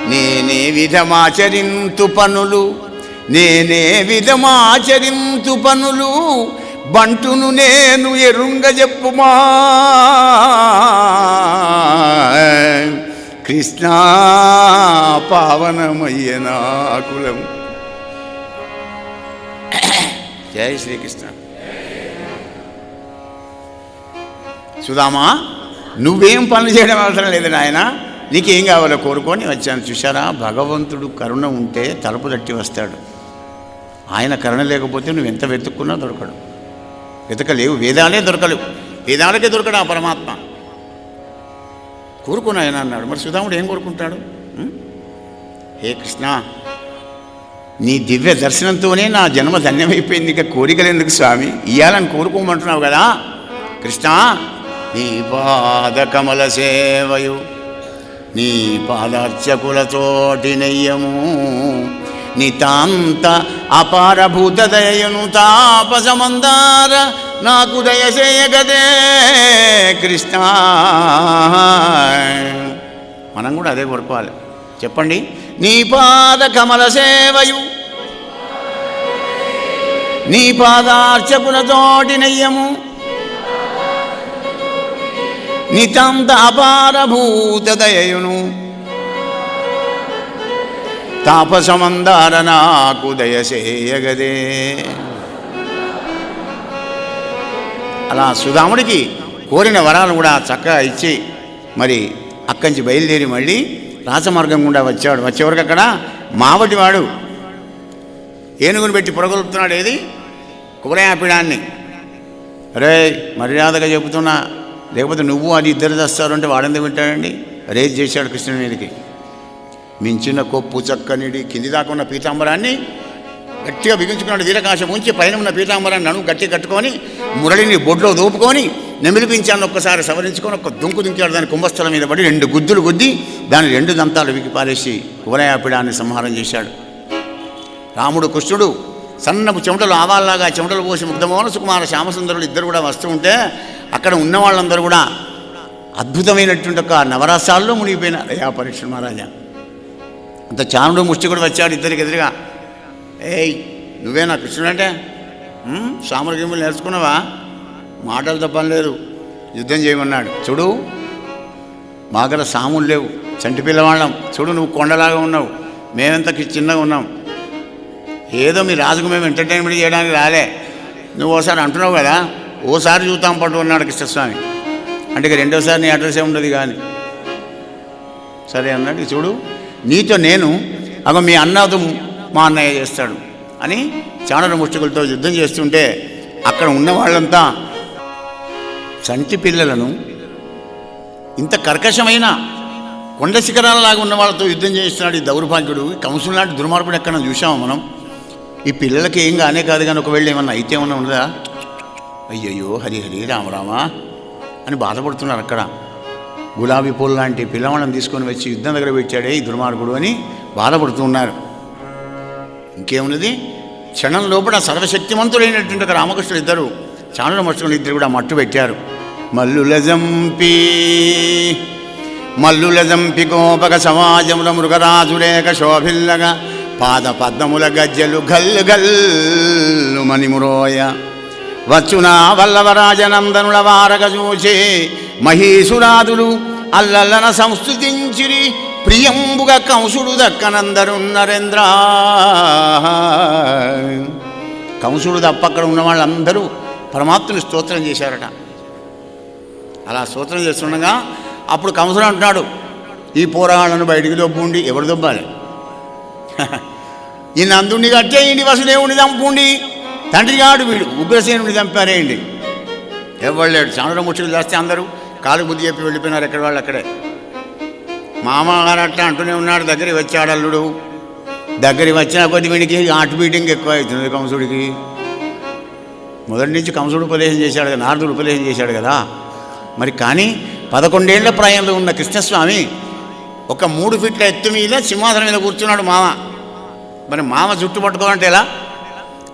నేనే విధమాచరింతు పనులు బంటును నేను ఎరుంగ చెప్పుమా కృష్ణ పావనమయ్య నా కులం జై శ్రీకృష్ణ సుధామా నువ్వేం పనులు చేయడం అవసరం లేదు నాయన నీకేం కావాలో కోరుకొని వచ్చాను చూశారా భగవంతుడు కరుణ ఉంటే తలుపు తట్టి వస్తాడు ఆయన కరుణ లేకపోతే నువ్వు ఎంత వెతుక్కున్నా దొరకడు వెతకలేవు వేదాలే దొరకలేవు వేదాలకే దొరకడు ఆ పరమాత్మ కోరుకుని ఆయన అన్నాడు మరి సుధాముడు ఏం కోరుకుంటాడు హే కృష్ణ నీ దివ్య దర్శనంతోనే నా జన్మ ధన్యమైపోయింది ఇక కోరికలు ఎందుకు స్వామి ఇయ్యాలని కోరుకోమంటున్నావు కదా కృష్ణ నీ పాద కమల సేవయు నీ పాదార్చకులతోటి నెయ్యము నితాంత అపారభూత దయను తాపసమందార నాకు దయచేయగదే కృష్ణ మనం కూడా అదే కోరుకోవాలి చెప్పండి నీ పాద కమల సేవయు నీ పాదార్చకులతోటి నెయ్యము నితాంత అపారభూత దయయును తాపసమందార నాకు దయచేయగదే అలా సుధాముడికి కోరిన వరాలు కూడా చక్కగా ఇచ్చి మరి అక్కడి నుంచి బయలుదేరి మళ్ళీ రాజమార్గం గుండా వచ్చాడు. వచ్చేవరకు అక్కడ మావటివాడు ఏనుగును పెట్టి పొరగొలుపుతున్నాడు. ఏది కుబరయాపీడాన్ని. అరే మర్యాదగా చెబుతున్నా, లేకపోతే నువ్వు అది ఇద్దరు చేస్తారు అంటే వాడెందుకు వింటాడండి. రేజ్ చేశాడు కృష్ణుని మీదకి. మించిన కొప్పు చక్కనిడి కింది దాకా ఉన్న పీతాంబరాన్ని గట్టిగా బిగించుకున్నాడు. వీరకాశం ఉంచి పైన ఉన్న పీతాంబరాన్ని నడుము గట్టి కట్టుకొని మురళిని బొడ్లో దోపుకొని నెమిలిపించాను ఒక్కసారి సవరించుకొని ఒక దుంకు దుంకాడు. దాని కుంభస్థలం మీద పడి 2 గుద్దులు గుద్ది దాని 2 దంతాలు వికి పారేసి కుబరయాపీడాన్ని సంహారం చేశాడు. రాముడు కృష్ణుడు సన్నపు చెమటలు ఆవాల్లాగా చెమటలు పోసి ముగ్ధమోహన సుకుమార శ్యామసుందరులు ఇద్దరు కూడా వస్తూ ఉంటే అక్కడ ఉన్న వాళ్ళందరూ కూడా అద్భుతమైనటువంటి ఒక నవరసాల్లో మునిగిపోయినారు. అయ్యా పరీక్ష మహారాజా అంత చానుడు ముష్టి కూడా వచ్చాడు ఇద్దరికి ఎదురుగా. ఏయ్ నువ్వేనా కృష్ణుడు అంటే? సామరగిములు నేర్చుకున్నావా? మాటలు తప్పని లేదు, యుద్ధం చేయమన్నాడు. చూడు మా దగ్గర సాములు లేవు, చంటి పిల్లవాళ్ళం. చూడు నువ్వు కొండలాగా ఉన్నావు, మేమెంత చిన్నగా ఉన్నాం. ఏదో మీ రాజుకు మేము ఎంటర్టైన్మెంట్ చేయడానికి రాలే. నువ్వు ఓసారి అంటున్నావు కదా, ఓసారి చూద్దాం పట్టు అన్నాడు కృష్ణస్వామి. అంటే ఇక రెండోసారి నీ అడ్రస్ ఉండదు కానీ సరే అన్నాడు. చూడు నీతో నేను అగ మీ అన్నతో మా అన్నయ్య చేస్తాడు అని చాణర ముష్టికులతో యుద్ధం చేస్తుంటే అక్కడ ఉన్న వాళ్ళంతా చంటి పిల్లలను ఇంత కర్కశమైన కొండ శిఖరాలలాగా ఉన్న వాళ్ళతో యుద్ధం చేస్తున్నాడు ఈ దౌర్భాగ్యుడు. కంసుడు లాంటి దుర్మార్గుడు ఎక్కడ చూసాము మనం. ఈ పిల్లలకి ఏం కానే కాదు కానీ ఒకవేళ ఏమన్నా అయితే ఏమన్నా ఉండదా? అయ్యయ్యో హరిహరి రామరామా అని బాధపడుతున్నారు. అక్కడ గులాబీ పూలు లాంటి పిల్లవాళ్ళని తీసుకొని వచ్చి యుద్ధం దగ్గర పెట్టాడే ఈ దుర్మార్గుడు అని బాధపడుతూ ఉన్నారు. ఇంకేమున్నది, క్షణం లోపల సర్వశక్తిమంతుడైనటువంటి ఒక రామకృష్ణుడు ఇద్దరు చాణుర ముష్టికులు ఇద్దరు కూడా మట్టు పెట్టారు. మల్లుల జంపి గోపక సమాజముల మృగరాజులేక శోభిల్లగా పాద పద్మముల గజ్జలు గల్లు గల్లు మణిమురోయ వచ్చునా వల్లవరాజనందనుల వారగ చూచే మహీసురాదులు అల్లల్లన సంస్థుతించిరి ప్రియంబుగా కంసుడు దక్కనందరు నరేంద్ర. కంసుడు తప్ప అక్కడ ఉన్న వాళ్ళందరూ పరమాత్మని స్తోత్రం చేశారట. అలా స్తోత్రం చేస్తుండగా అప్పుడు కంసుడు అంటున్నాడు, ఈ పోరాళ్ళను బయటికి దొబ్బుండి. ఎవరు దొబ్బాలి? ఈ నందుని కట్టేయండి, వసుదేవుని చంపుండి, తండ్రిగాడు వీడు ఉగ్రసేనుని చంపారేయండి. ఎవరు లేడు. చాణుర ముష్టికులు చేస్తే అందరూ కాలు బుద్ధి చెప్పి వెళ్ళిపోయినారు ఎక్కడ వాళ్ళు అక్కడే. మామగారు అట్లా అంటూనే ఉన్నాడు. దగ్గరికి వచ్చాడు అల్లుడు. దగ్గరికి వచ్చిన కొద్ది వీడికి హార్ట్ బీటింగ్ ఎక్కువ అవుతుంది కంసుడికి. మొదటి నుంచి కంసుడు ఉపదేశం చేశాడు కదా, నారదుడు ఉపదేశం చేశాడు కదా. మరి కానీ 11 ఏళ్ల ప్రాయంలో ఉన్న కృష్ణస్వామి ఒక 3 ఫీట్ల ఎత్తు మీద సింహాసనం మీద కూర్చున్నాడు మామ. మరి మామ జుట్టు పట్టుకోవాలంటే ఎలా?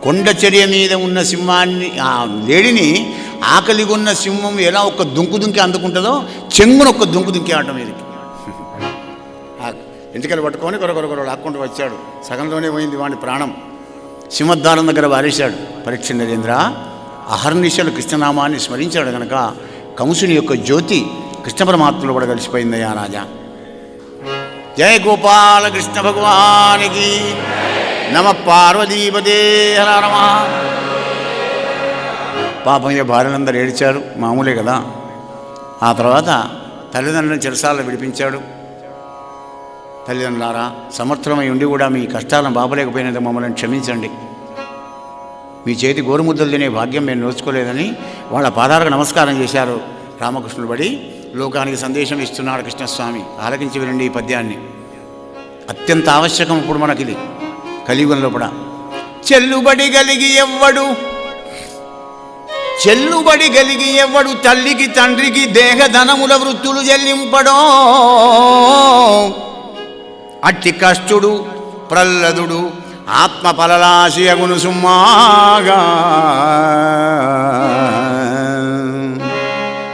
కొండచర్య మీద ఉన్న సింహాన్ని, ఆ లేడిని ఆకలిగొన్న సింహం ఎలా ఒక దుంకు దుంకి అందుకుంటుందో చెంగున ఒక దుంకు దుంకి ఆడటం మీదకి ఎంటికలు పట్టుకొని కొరకొరకొర లాక్కుంటూ వచ్చాడు. సగంలోనే పోయింది వాడి ప్రాణం. సింహద్వారం దగ్గర వారేశాడు. పరీక్ష నరేంద్ర అహర్నిశలు కృష్ణనామాన్ని స్మరించాడు కనుక కంసుని యొక్క జ్యోతి కృష్ణ పరమాత్మలో కూడా కలిసిపోయిందయ్యా రాజా. జయ గోపాల కృష్ణ భగవానికి నమ. పార్వతీపదే హర రమ. పాపం ఇక భార్యలందరూ ఏడ్చారు, మామూలే కదా. ఆ తర్వాత తల్లిదండ్రులను చెరసాలలో విడిపించాడు. తల్లిదండ్రులారా, సమర్థమై ఉండి కూడా మీ కష్టాలను బాపలేకపోయినందుకు మమ్మల్ని క్షమించండి. మీ చేతి గోరుముద్దలు తినే భాగ్యం మేము నోచుకోలేదని వాళ్ళ పాదాలకు నమస్కారం చేశారు. రామకృష్ణుడు బడి లోకానికి సందేశం ఇస్తున్నాడు కృష్ణస్వామి. ఆలకించి వినండి ఈ పద్యాన్ని. అత్యంత ఆవశ్యకం ఇప్పుడు మనకిది కలియుగంలో కూడా. చెల్లుబడి కలిగి ఎవ్వడు తల్లికి తండ్రికి దేహధనముల వృత్తులు చెల్లింపడో అట్టి కష్టుడు ప్రహ్లదుడు ఆత్మ పలలాసి అగును సుమ్మాగా.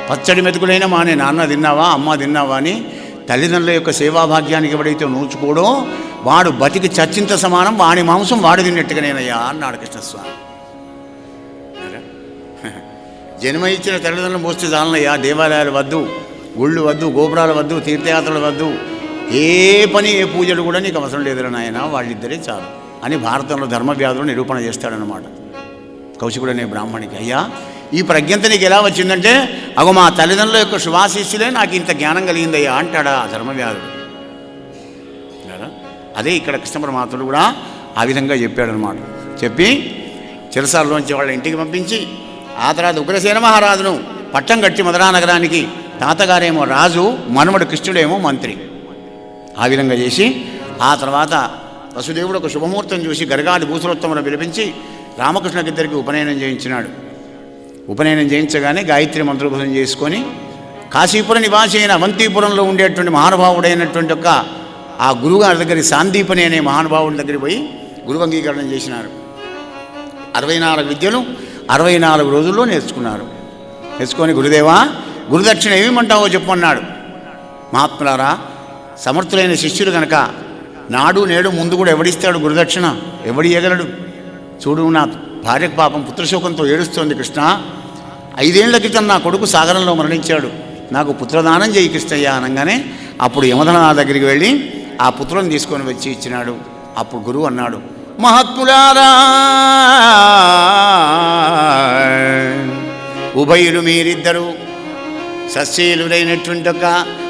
పచ్చడి మెతుకులైన మానే నాన్న తిన్నావా అమ్మ తిన్నావా అని తల్లిదండ్రుల యొక్క సేవాభాగ్యానికి ఎవడైతే నోచుకోడో వాడు బతికి చచ్చింత సమానం, వాడి మాంసం వాడు తిన్నట్టుగానేనయ్యా అన్నాడు కృష్ణస్వామి. జన్మ ఇచ్చిన తల్లిదండ్రులు మోస్తే చాలనయ్యా. దేవాలయాలు వద్దు, గుళ్ళు వద్దు, గోపురాలు వద్దు, తీర్థయాత్రలు వద్దు, ఏ పని ఏ పూజలు కూడా నీకు అవసరం లేదురా నాయన, వాళ్ళిద్దరే చాలు అని భారతంలో ధర్మవ్యాధులు నిరూపణ చేస్తాడనమాట. కౌశికుడు అనే బ్రాహ్మణికి. అయ్యా ఈ ప్రజ్ఞంత నీకు ఎలా వచ్చిందంటే, అగో మా తల్లిదండ్రుల యొక్క శుభాశిష్యులే నాకు ఇంత జ్ఞానం కలిగిందయ్యా అంటాడా ధర్మవ్యాధుడు కదా. అదే ఇక్కడ కృష్ణ పరమాత్ముడు కూడా ఆ విధంగా చెప్పాడనమాట. చెప్పి చిరసాలలోంచి వాళ్ళ ఇంటికి పంపించి ఆ తర్వాత ఉగ్రసేన మహారాజును పట్టం కట్టి మధురా నగరానికి, తాతగారేమో రాజు, మనవడు కృష్ణుడేమో మంత్రి. ఆ విధంగా చేసి ఆ తర్వాత వసుదేవుడు ఒక శుభముహూర్తం చూసి గరగాడి భూసురోత్తమును పిలిపించి రామకృష్ణకిద్దరికి ఉపనయనం చేయించినాడు. ఉపనయనం చేయించగానే గాయత్రి మంత్రోపదేశం చేసుకొని కాశీపుర నివాసి అయిన అవంతిపురంలో ఉండేటువంటి మహానుభావుడైనటువంటి ఒక ఆ గురువుగారి దగ్గరికి సాందీపని అనే మహానుభావుడి దగ్గరికి పోయి గురువు అంగీకరణం చేసినారు. 64 విద్యలు 64 రోజుల్లో నేర్చుకున్నారు. నేర్చుకొని గురుదేవా గురుదక్షిణ ఏమిమంటావో చెప్పన్నాడు. మహాత్ములారా, సమర్థులైన శిష్యులు కనుక నాడు నేడు ముందు కూడా ఎవడిస్తాడు గురుదక్షిణ? ఎవడి ఇయ్యగలడు? చూడు, నా భార్యకు పాపం పుత్రశోకంతో ఏడుస్తోంది కృష్ణ. 5 ఏళ్ల క్రితం నా కొడుకు సాగరంలో మరణించాడు, నాకు పుత్రదానం చేయి కృష్ణయ్య అనగానే అప్పుడు యమధర్మరాజు దగ్గరికి వెళ్ళి ఆ పుత్రులను తీసుకొని వచ్చి ఇచ్చినాడు. అప్పుడు గురువు అన్నాడు, మహాత్ములారా, ఉభయులు మీరిద్దరూ సస్యలుడైనటువంటి ఒక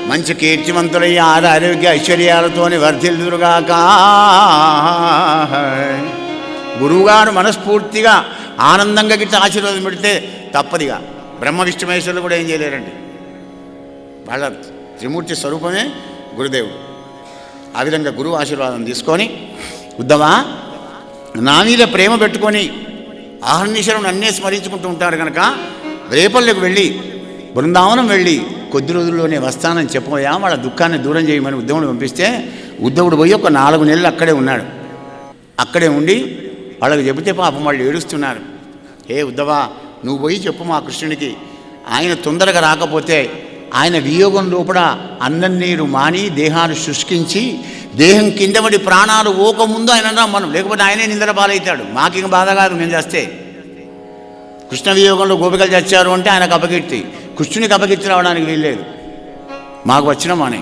మంచి కీర్తివంతులయ్యి ఆరోగ్య ఐశ్వర్యాలతోని వర్ధిల్లురుగాక. గురువుగారు మనస్ఫూర్తిగా ఆనందంగా గిట్ట ఆశీర్వాదం పెడితే తప్పదిగా. బ్రహ్మ విష్ణు మహేశ్వరులు కూడా ఏం చేయలేరండి, వాళ్ళ త్రిమూర్తి స్వరూపమే గురుదేవుడు. ఆ విధంగా గురువు ఆశీర్వాదం తీసుకొని, ఉద్దమా నా మీద ప్రేమ పెట్టుకొని ఆహర్నిశరం నన్నే స్మరించుకుంటూ ఉంటారు కనుక రేపల్లెకు వెళ్ళి బృందావనం వెళ్ళి కొద్ది రోజుల్లోనే వస్తానని చెప్పబోయా, వాళ్ళ దుఃఖాన్ని దూరం చేయమని ఉద్ధవుడు పంపిస్తే ఉద్ధవుడు పోయి ఒక 4 నెలలు అక్కడే ఉన్నాడు. అక్కడే ఉండి వాళ్ళకి చెబితే పాపం వాళ్ళు ఏడుస్తున్నారు. ఏ ఉద్ధవా, నువ్వు పోయి చెప్పు మా కృష్ణునికి, ఆయన తొందరగా రాకపోతే ఆయన వియోగం లోపల అన్నం నీరు మాని దేహాన్ని శుష్కించి దేహం కిందపడి ప్రాణాలు ఓకముందు ఆయన మనం, లేకపోతే ఆయనే నిందల పాలవుతాడు. మాకింక బాధ కాదు మేము చేస్తే. కృష్ణ వియోగంలో గోపికలు చచ్చారు అంటే ఆయనకు అపకీర్తి, కృష్ణునికి అపకీర్తి రావడానికి వీల్లేదు, మాకు వచ్చినామానే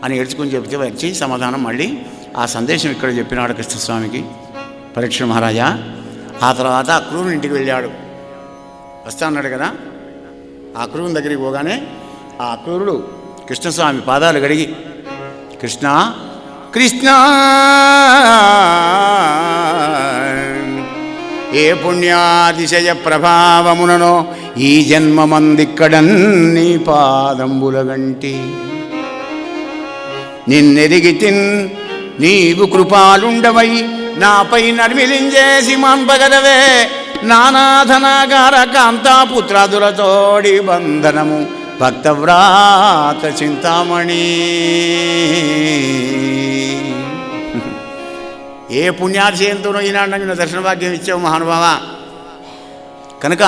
అని ఏడ్చుకుని చెప్తే వచ్చి సమాధానం మళ్ళీ ఆ సందేశం ఇక్కడ చెప్పినాడు కృష్ణస్వామికి పరీక్ష మహారాజా. ఆ తర్వాత అక్రూరుని ఇంటికి వెళ్ళాడు. వస్తా అన్నాడు కదా, ఆ అక్రూరుని దగ్గరికి పోగానే ఆ అక్రూరుడు కృష్ణస్వామి పాదాలు గడిగి, కృష్ణ కృష్ణ ఏ పుణ్యాతిశయ ప్రభావముననో ఈ జన్మమందిక్కడన్ని పాదంబులగంటి నిన్నెరిగితిన్ నీవు కృపాలుండవై నాపై నర్మిలించేసి మాన్పగదవే నానాధనాగార కాంతాపుత్రాదులతోడి బంధనము భక్తవ్రాత చింతామణి. ఏ పుణ్యాతిశయంతోనో ఈనాడు నాకు దర్శన భాగ్యం ఇచ్చావు మహానుభావ, కనుక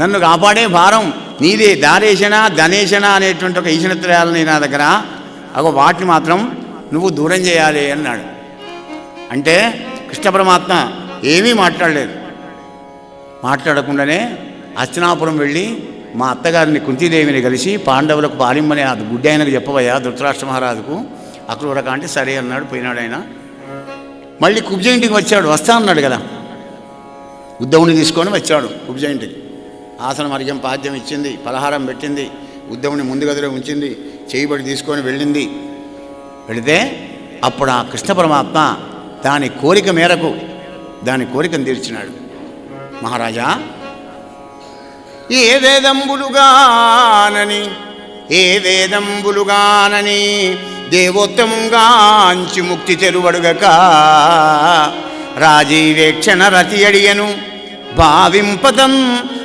నన్ను కాపాడే భారం నీదే. దారేశన ధనేశన అనేటువంటి ఒక ఈశనత్రయాలని నా దగ్గర, అగో వాటిని మాత్రం నువ్వు దూరం చేయాలి అన్నాడు. అంటే కృష్ణ పరమాత్మ ఏమీ మాట్లాడలేదు. మాట్లాడకుండానే హస్తినాపురం వెళ్ళి మా అత్తగారిని కుంతీదేవిని కలిసి పాండవులకు పాలిమ్మని అది గుడ్డి ఆయనకు చెప్పవయ్యా ధృతరాష్ట్ర మహారాజుకు అక్రూరక అంటే సరే అన్నాడు. పోయినాడు ఆయన. మళ్ళీ కుబ్జ ఇంటికి వచ్చాడు. వస్తా అన్నాడు కదా, ఉద్ధవుని తీసుకొని వచ్చాడు కుబ్జ ఇంటికి. ఆసనం అర్ఘ్యం పాద్యం ఇచ్చింది, పలహారం పెట్టింది, ఉద్ధవుని ముందు గదిలో ఉంచింది, చేయబడి తీసుకొని వెళ్ళింది. వెళితే అప్పుడు ఆ కృష్ణ పరమాత్మ దాని కోరిక మేరకు దాని కోరికను తీర్చినాడు. మహారాజా, ఏ వేదంబులుగానని దేవోత్తమంగాంచి ముక్తి తెరువడుగక రాజీవేక్షణ రతి అడియను భావింపదం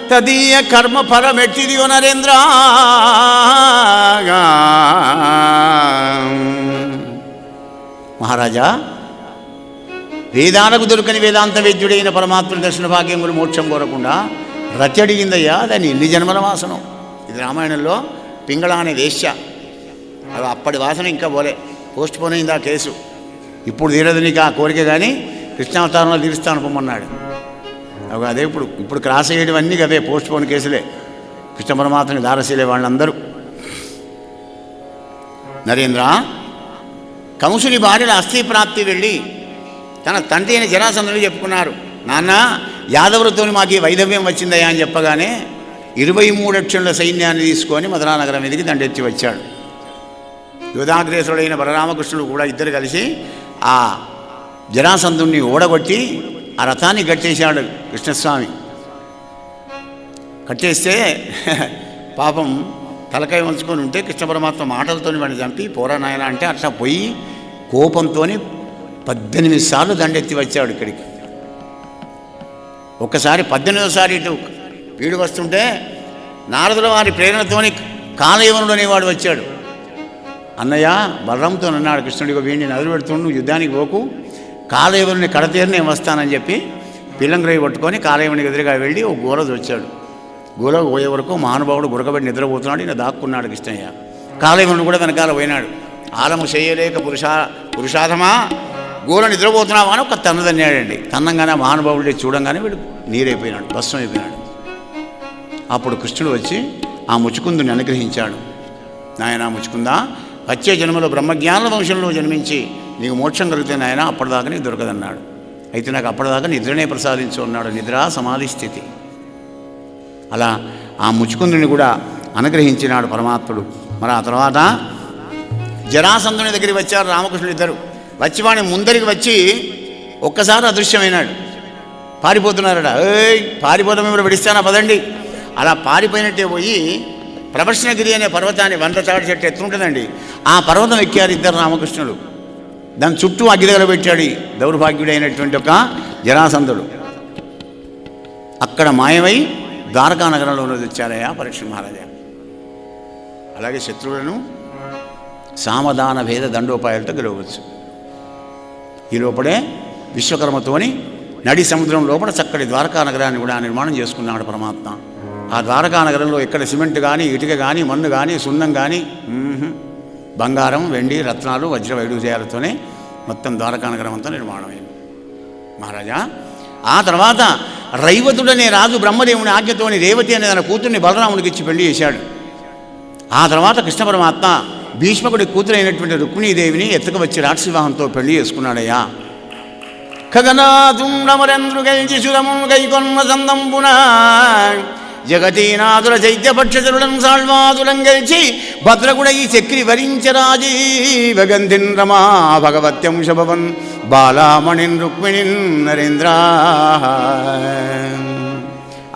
తదీయ కర్మ ఫలమెట్టిదియో నరేంద్ర. మహారాజా, వేదాలకు దొరకని వేదాంత వేద్యుడైన పరమాత్మ దర్శన భాగ్యం గురి మోక్షం కోరకుండా రతి అడిగిందయ్యా, దాన్ని ఎన్ని జన్మల వాసనం. ఇది రామాయణంలో పింగళ అనే వేశ్య, అది అప్పటి వాసన ఇంకా పోలే, పోస్ట్ పోన్ అయింది ఆ కేసు. ఇప్పుడు తీరదు నీకు ఆ కోరిక, కానీ కృష్ణావతారంలో తీరుస్తాను పొమ్మన్నాడు. అదే ఇప్పుడు క్రాస్ అయ్యేటివన్నీ అవే పోస్ట్ పోన్ కేసులే. కృష్ణ పరమాత్మని దారశీలే వాళ్ళందరూ. నరేంద్ర, కంసుని భార్యల అస్థి ప్రాప్తి వెళ్ళి తన తండ్రి అయిన జరాసంధుని చెప్పుకున్నారు. నాన్న, యాదవులతో మాకు ఈ వైధవ్యం వచ్చిందయ్యా అని చెప్పగానే 23 అక్షుల సైన్యాన్ని తీసుకొని మధురానగరం మీదకి దండెత్తి వచ్చాడు. యోధాగ్రేసుడైన బలరామకృష్ణుడు కూడా ఇద్దరు కలిసి ఆ జరాసంధుణ్ణి ఓడగొట్టి ఆ రథాన్ని కట్టేశాడు కృష్ణస్వామి. కట్టేస్తే పాపం తలకాయ వంచుకొని ఉంటే కృష్ణ పరమాత్మ మాటలతో వాడిని చంపి పోరా నాయన అంటే అట్లా పోయి కోపంతో 18 సార్లు దండెత్తి వచ్చాడు ఇక్కడికి. ఒక్కసారి 18వసారి ఇటు వీడు వస్తుంటే నారదుల వారి ప్రేరణతోని కాలయవనుడు అనేవాడు వచ్చాడు. అన్నయ్య బలరాంతో అన్నాడు కృష్ణుడిగా, వీడిని నదులు పెడుతుండు, నువ్వు యుద్ధానికి పోకు, కాలయవనుని కడతీరు నేను వస్తానని చెప్పి పిల్లంగ్రై పట్టుకొని కాలయవునికి ఎదురుగా వెళ్ళి ఓ గోరదు వచ్చాడు. గోలకు పోయే వరకు మహానుభావుడు గురకబెట్టి నిద్రపోతున్నాడు. ఈయన దాక్కున్నాడు కృష్ణయ్య. కాలయవనుడు కూడా వెనకాల పోయినాడు. ఆలము చేయలేక పురుషాధమా గోల నిద్రపోతున్నావా అని ఒక తన్నదన్నాడండి. తన్నంగానే మహానుభావుడి చూడంగానే వీడు నీరైపోయినాడు, భస్మం అయిపోయినాడు. అప్పుడు కృష్ణుడు వచ్చి ఆ ముచుకుందుని అనుగ్రహించాడు. నాయన ముచుకుందా, వచ్చే జన్మలో బ్రహ్మజ్ఞానుల వంశంలో జన్మించి నీకు మోక్షం కలిగితే నాయన అప్పటిదాకా నీకు దొరకదన్నాడు. అయితే నాకు అప్పటిదాకా నిద్రనే ప్రసాదించు అన్నాడు. నిద్ర సమాధి స్థితి. అలా ఆ ముచుకుందుని కూడా అనుగ్రహించినాడు పరమాత్ముడు. మరి ఆ తర్వాత జరాసంధుని దగ్గరికి వచ్చారు రామకృష్ణుడు ఇద్దరు. వచ్చి వాడిని ముందరికి వచ్చి ఒక్కసారి అదృశ్యమైనాడు. పారిపోతున్నారట. పారిపోతాం ఇప్పుడు విడిస్తానా పదండి. అలా పారిపోయినట్టే పోయి ప్రవర్షణగిరి అనే పర్వతాన్ని 100 తాడి చెట్టు ఎత్తుంటుందండి. ఆ పర్వతం ఎక్కారు ఇద్దరు రామకృష్ణుడు. దాని చుట్టూ అగ్గి దగ్గర పెట్టాడు దౌర్భాగ్యుడైనటువంటి ఒక జరాసంధుడు. అక్కడ మాయమై ద్వారకా నగరంలో వచ్చారయ్యా పరీక్ష మహారాజా. అలాగే శత్రువులను సామధాన భేద దండోపాయాలతో గెలవచ్చు. ఈ లోపలే విశ్వకర్మతోని నడి సముద్రం లోపల చక్కటి ద్వారకా నగరాన్ని కూడా నిర్మాణం చేసుకున్నాడు పరమాత్మ. ఆ ద్వారకా నగరంలో ఎక్కడ సిమెంట్ కానీ, ఇటుక కానీ, మన్ను కానీ, సున్నం కానీ, బంగారం, వెండి, రత్నాలు, వజ్ర వైడూర్యాలతోనే మొత్తం ద్వారకా నగరం అంతా నిర్మాణమైంది మహారాజా. ఆ తర్వాత రైవతుడనే రాజు బ్రహ్మదేవుని ఆజ్ఞతోని రేవతి అనే తన కూతుర్ని బలరాముడికి ఇచ్చి పెళ్లి చేశాడు. ఆ తర్వాత కృష్ణ పరమాత్మ భీష్మకుడి కూతురైనటువంటి రుక్మిణీదేవిని ఎత్తుకు వచ్చి రాక్షసవాహంతో పెళ్లి చేసుకున్నాడయ్యా. ఖగనాదుండమరేంద్రు గైచి సురము గైకొన్న సందంబున జగతీనాథుల చైత్యపక్షరులను సాళ్వాదులం గెలిచి భద్రగుడ ఈ చక్రి వరించరాజీవ గంధిన్ రమా భగవత్యంశభవన్ బాలామణిన్ రుక్మిణిన్ నరేంద్ర.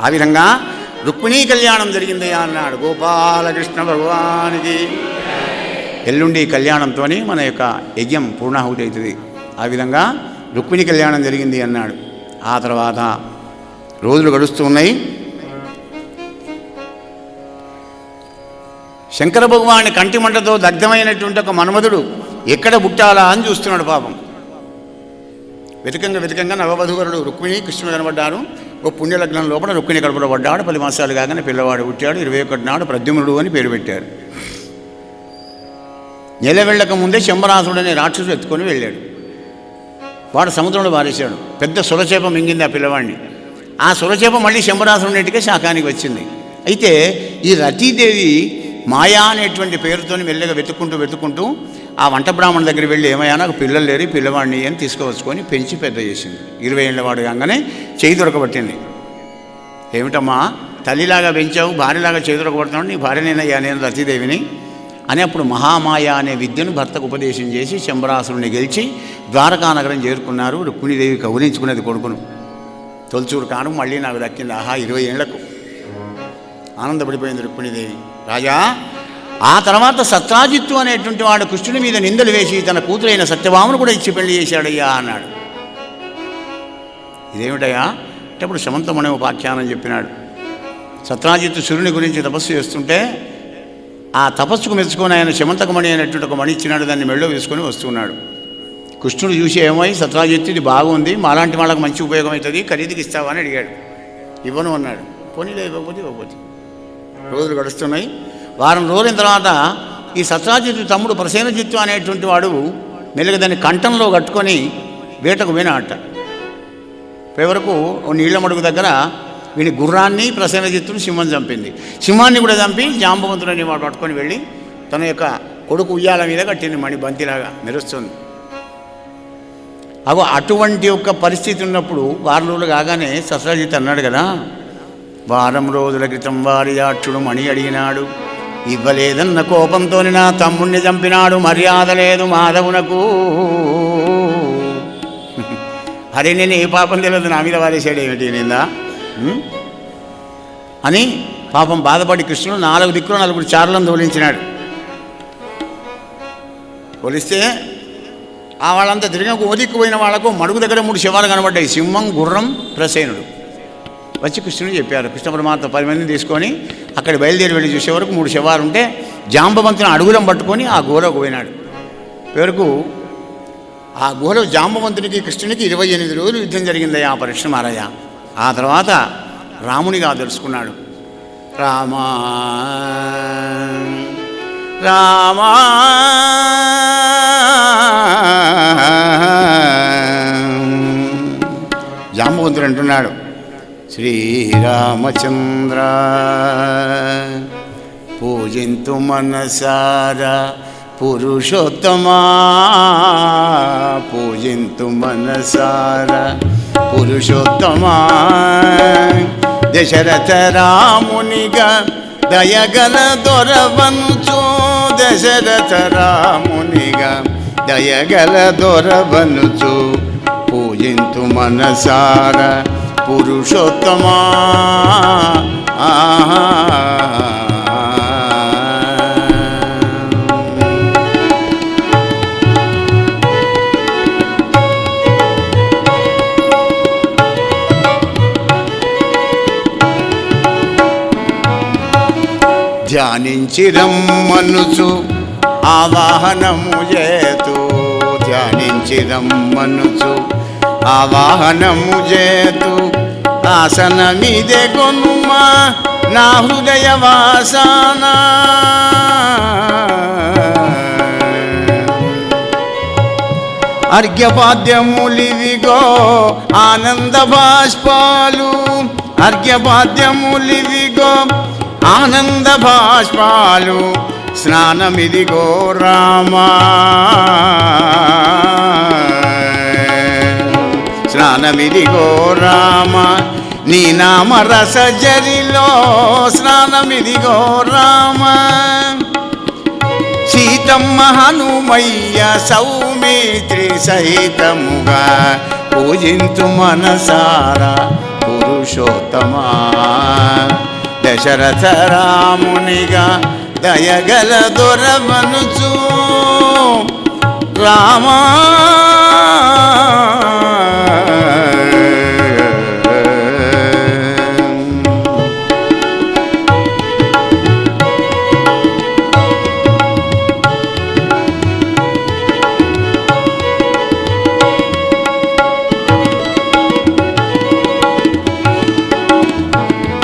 ఆ విధంగా రుక్మిణీ కళ్యాణం జరిగిందయ్యా అన్నాడు గోపాలకృష్ణ భగవానికి. ఎల్లుండి కళ్యాణంతో మన యొక్క యజ్ఞం పూర్ణాహుతి అవుతుంది. ఆ విధంగా రుక్మిణీ కళ్యాణం జరిగింది అన్నాడు. ఆ తర్వాత రోజులు గడుస్తూ ఉన్నాయి. శంకర భగవాని కంటిమంటతో దగ్ధమైనటువంటి ఒక మన్మధుడు ఎక్కడ పుట్టాలా అని చూస్తున్నాడు పాపం. వెతకంగా నవవధువరుడు రుక్మిణి కృష్ణుడు కనబడ్డారు. ఓ పుణ్యలగ్నం లోపల రుక్మిణి కడుపులో పడ్డాడు. 10 మాసాలు కాగానే పిల్లవాడు పుట్టాడు. 21 నాడు ప్రద్యుమ్నుడు అని పేరు పెట్టారు. నెల వెళ్ళక ముందే శంబరాసుడు అనే రాక్షసుడు ఎత్తుకొని వెళ్ళాడు. వాడు సముద్రంలో పారేశాడు. పెద్ద సురచేప మింగింది ఆ పిల్లవాడిని. ఆ సురచేప మళ్ళీ శంబరాసుడికే శాఖానికి వచ్చింది. అయితే ఈ రతీదేవి మాయా అనేటువంటి పేరుతో మెల్లగా వెతుక్కుంటూ ఆ వంట బ్రాహ్మణ దగ్గర వెళ్ళి ఏమయ్యా నాకు పిల్లలు లేరు, పిల్లవాడిని అని తీసుకువచ్చుకొని పెంచి పెద్ద చేసింది. 20 ఏళ్ళ వాడు కాగానే చేయి దొరకబట్టింది. ఏమిటమ్మా తల్లిలాగా పెంచావు, భార్యలాగా చేయి దొరకబడుతున్నాడు, నీ భార్యనేనయ్యా నేను రతీదేవిని అని అప్పుడు మహామాయ అనే విద్యను భర్తకు ఉపదేశం చేసి శంబరాసురుని గెలిచి ద్వారకానగరం చేరుకున్నారు. రుక్మిణీదేవి కౌలించుకునేది కొడుకును. తొలిచూరు కాను మళ్ళీ నాకు దక్కింది. ఆహా 20 ఏళ్లకు ఆనందపడిపోయింది రుక్మిణీదేవి. రాజా ఆ తర్వాత సత్రాజిత్తు అనేటువంటి వాడు కృష్ణుని మీద నిందలు వేసి తన కూతురైన సత్యభామను కూడా ఇచ్చి పెళ్లి చేశాడయ్యా అన్నాడు. ఇదేమిటయ్యా అంటే అప్పుడు శమంతమనే ఉపాఖ్యానం చెప్పినాడు. సత్రాజిత్తు సూర్యుని గురించి తపస్సు చేస్తుంటే ఆ తపస్సుకు మెచ్చుకొని ఆయన శమంతకమణి అనేటువంటి ఒక మణి ఇచ్చినాడు. దాన్ని మెళ్ళో వేసుకొని వస్తున్నాడు. కృష్ణుడు చూసి ఏమై సత్రాజిత్తు ఇది బాగుంది, మాలాంటి వాళ్ళకి మంచి ఉపయోగం అవుతుంది, ఖరీదుకి ఇస్తావా అని అడిగాడు. ఇవ్వను అన్నాడు. పోనీలే ఇవ్వకపోతే. రోజులు గడుస్తున్నాయి. వారం రోజుల తర్వాత ఈ సత్రాజిత్తు తమ్ముడు ప్రసేనజిత్తు అనేటువంటి వాడు మెల్లగా దాన్ని కంఠంలో కట్టుకొని వేటకు పోయినాట. వరకు నీళ్ల మడుగు దగ్గర వీడి గుర్రాన్ని ప్రసేనజిత్తును సింహం చంపింది. సింహాన్ని కూడా చంపి జాంబవంతుడని వాడు పట్టుకొని వెళ్ళి తన యొక్క కొడుకు ఉయ్యాల మీద కట్టింది. మణి బంతిలాగా మెరుస్తుంది. అగో అటువంటి ఒక పరిస్థితి ఉన్నప్పుడు వారం రోజులు కాగానే సత్రాజిత్ అన్నాడు కదా, వారం రోజుల క్రితం వారి యాక్షుడు మణి అడిగినాడు, ఇవ్వలేదన్న కోపంతో నా తమ్ముణ్ణి చంపినాడు, మర్యాద లేదు మాధవునకు. అరే నేను ఏ పాపం తెలియదు, నా మీద వారేసాడు ఏమిటి నిందా అని పాపం బాధపడి కృష్ణుడు 4 దిక్కులు 4 చారులను తోలించినాడు. పోలిస్తే ఆ వాళ్ళంతా తిరిగి ఓదిక్కుపోయిన వాళ్ళకు మడుగు దగ్గర 3 శవాలు కనబడ్డాయి, సింహం, గుర్రం, ప్రసేనుడు. వచ్చి కృష్ణుడు చెప్పారు. కృష్ణ పరమాత్మ 10 మందిని తీసుకొని అక్కడ బయలుదేరి వెళ్ళి చూసే వరకు 3 శవాలు ఉంటే జాంబవంతుని అడుగులం పట్టుకొని ఆ గుహలోకి పోయినాడు. పేరుకు ఆ గుహలో జాంబవంతునికి కృష్ణునికి 28 రోజులు యుద్ధం జరిగిందయ్యా ఆ పరీక్ష మహారాజ. ఆ తర్వాత రామునిగా తెలుసుకున్నాడు. రామా రామా జాంబవంతుడు అంటున్నాడు, శ్రీరామచంద్ర పూజింతు మనసారా పురుషోత్తమా, పూజింతు మనసారా పురుషోత్తమా, దశరథ రామునిగా దయగల దొరవనుచు, దశరథ రామునిగా దయగల దొరవనుచు, పూజింతు మనసారా పురుషోత్తమా. ధ్యానించి రమ్మనుచు ఆవాహనము చేతు, ధ్యానించి రమ్మనుచు ఆవాహనము చేతు, ఆసనమిదే కొనుమా నా హృదయ వాసన, అర్ఘ్యపాద్యములివిగో ఆనంద బాష్పాలు, అర్ఘ్యపాద్యములివిగో ఆనంద బాష్పాలు, స్నానమిదిగో రామా, స్నానమిదిగో రామ, నీ నామ రసజరిలో స్నానమిదిగో రామ, సీతమ్మ హనుమయ్య సౌమిత్రి సహితముగా పూజింతు మనసారా పురుషోత్తమా, దశరథ రామునిగా దయగల దొరవనుచు, రామా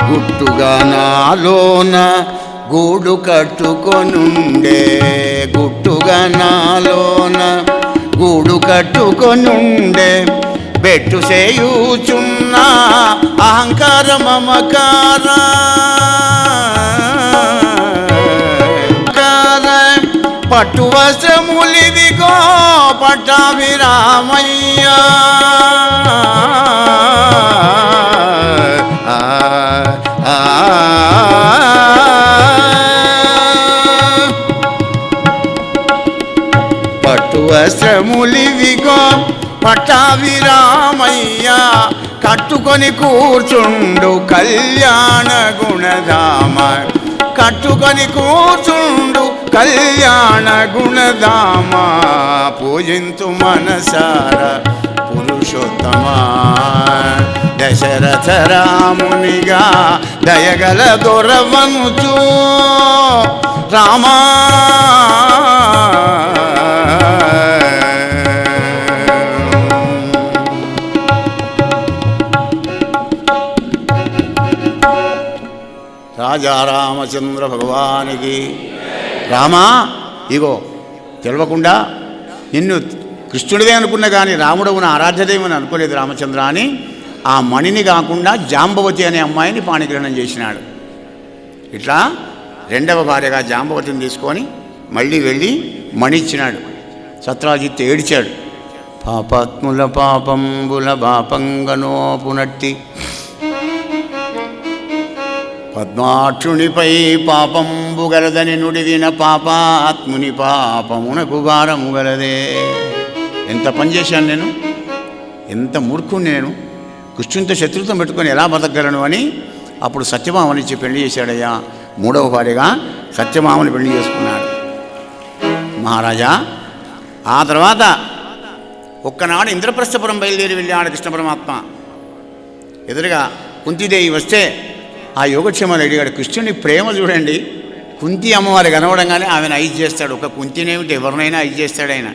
గుట్టుగా నాలోన గూడు కట్టుకొనుండే, గుట్టుగా నాలోన గూడు కట్టుకొనుండే, బెట్టు చేయుచున్న అహంకార మమకార, పట్టు వస్త్రములిదిగో పట్టాభిరామయ్య, పట్టు వస్త్రములివిగో పట్టాభిరామయ్య, కట్టుకొని కూర్చుండు కళ్యాణ గుణధామ, కట్టుకొని కూర్చుండు కళ్యాణ గుణధామ, పూజింతు మనసారా పురుషోత్తమా, దశరథ రామునిగా దయగల దొరవనుచు, రామా రాజా రామచంద్ర భగవానికి. రామా ఇగో తెలియకుండా నిన్ను కృష్ణుడిదే అనుకున్నా కానీ రాముడవు నా ఆరాధ్యదేవని అనుకోలేదు రామచంద్ర అని ఆ మణిని కాకుండా జాంబవతి అనే అమ్మాయిని పాణిగ్రహణం చేసినాడు. ఇట్లా రెండవ భార్యగా జాంబవతిని తీసుకొని మళ్ళీ వెళ్ళి మణి ఇచ్చినాడు. సత్రాజిత్ ఏడిచాడు. పాపాత్ముల పాపంబుల బాపంగనోపునట్టి పద్మాక్షునిపై పాపంబు గలదని నుడివిన పాపాత్ముని పాపమునకు భారము గలదే. ఎంత పని చేశాను నేను, ఎంత మూర్ఖుని నేను, కృష్ణునితో శత్రుత్వం పెట్టుకొని ఎలా బతకగలను అని అప్పుడు సత్యభామనిచ్చి పెళ్లి చేశాడయ్యా. మూడవ భార్యగా సత్యభామని పెళ్లి చేసుకున్నాడు మహారాజా. ఆ తర్వాత ఒక్కనాడు ఇంద్రప్రస్థపురం బయలుదేరి వెళ్ళాడు కృష్ణ పరమాత్మ. ఎదురుగా కుంతీదేవి వస్తే ఆ యోగక్షేమాలు అడిగాడు, కృష్ణుని ప్రేమ చూడండి, కుంతి అమ్మవారి కనవడంగానే ఆమెను ఐదు చేస్తాడు. ఒక కుంతినేమిటి, ఎవరినైనా ఐదు చేస్తాడు ఆయన.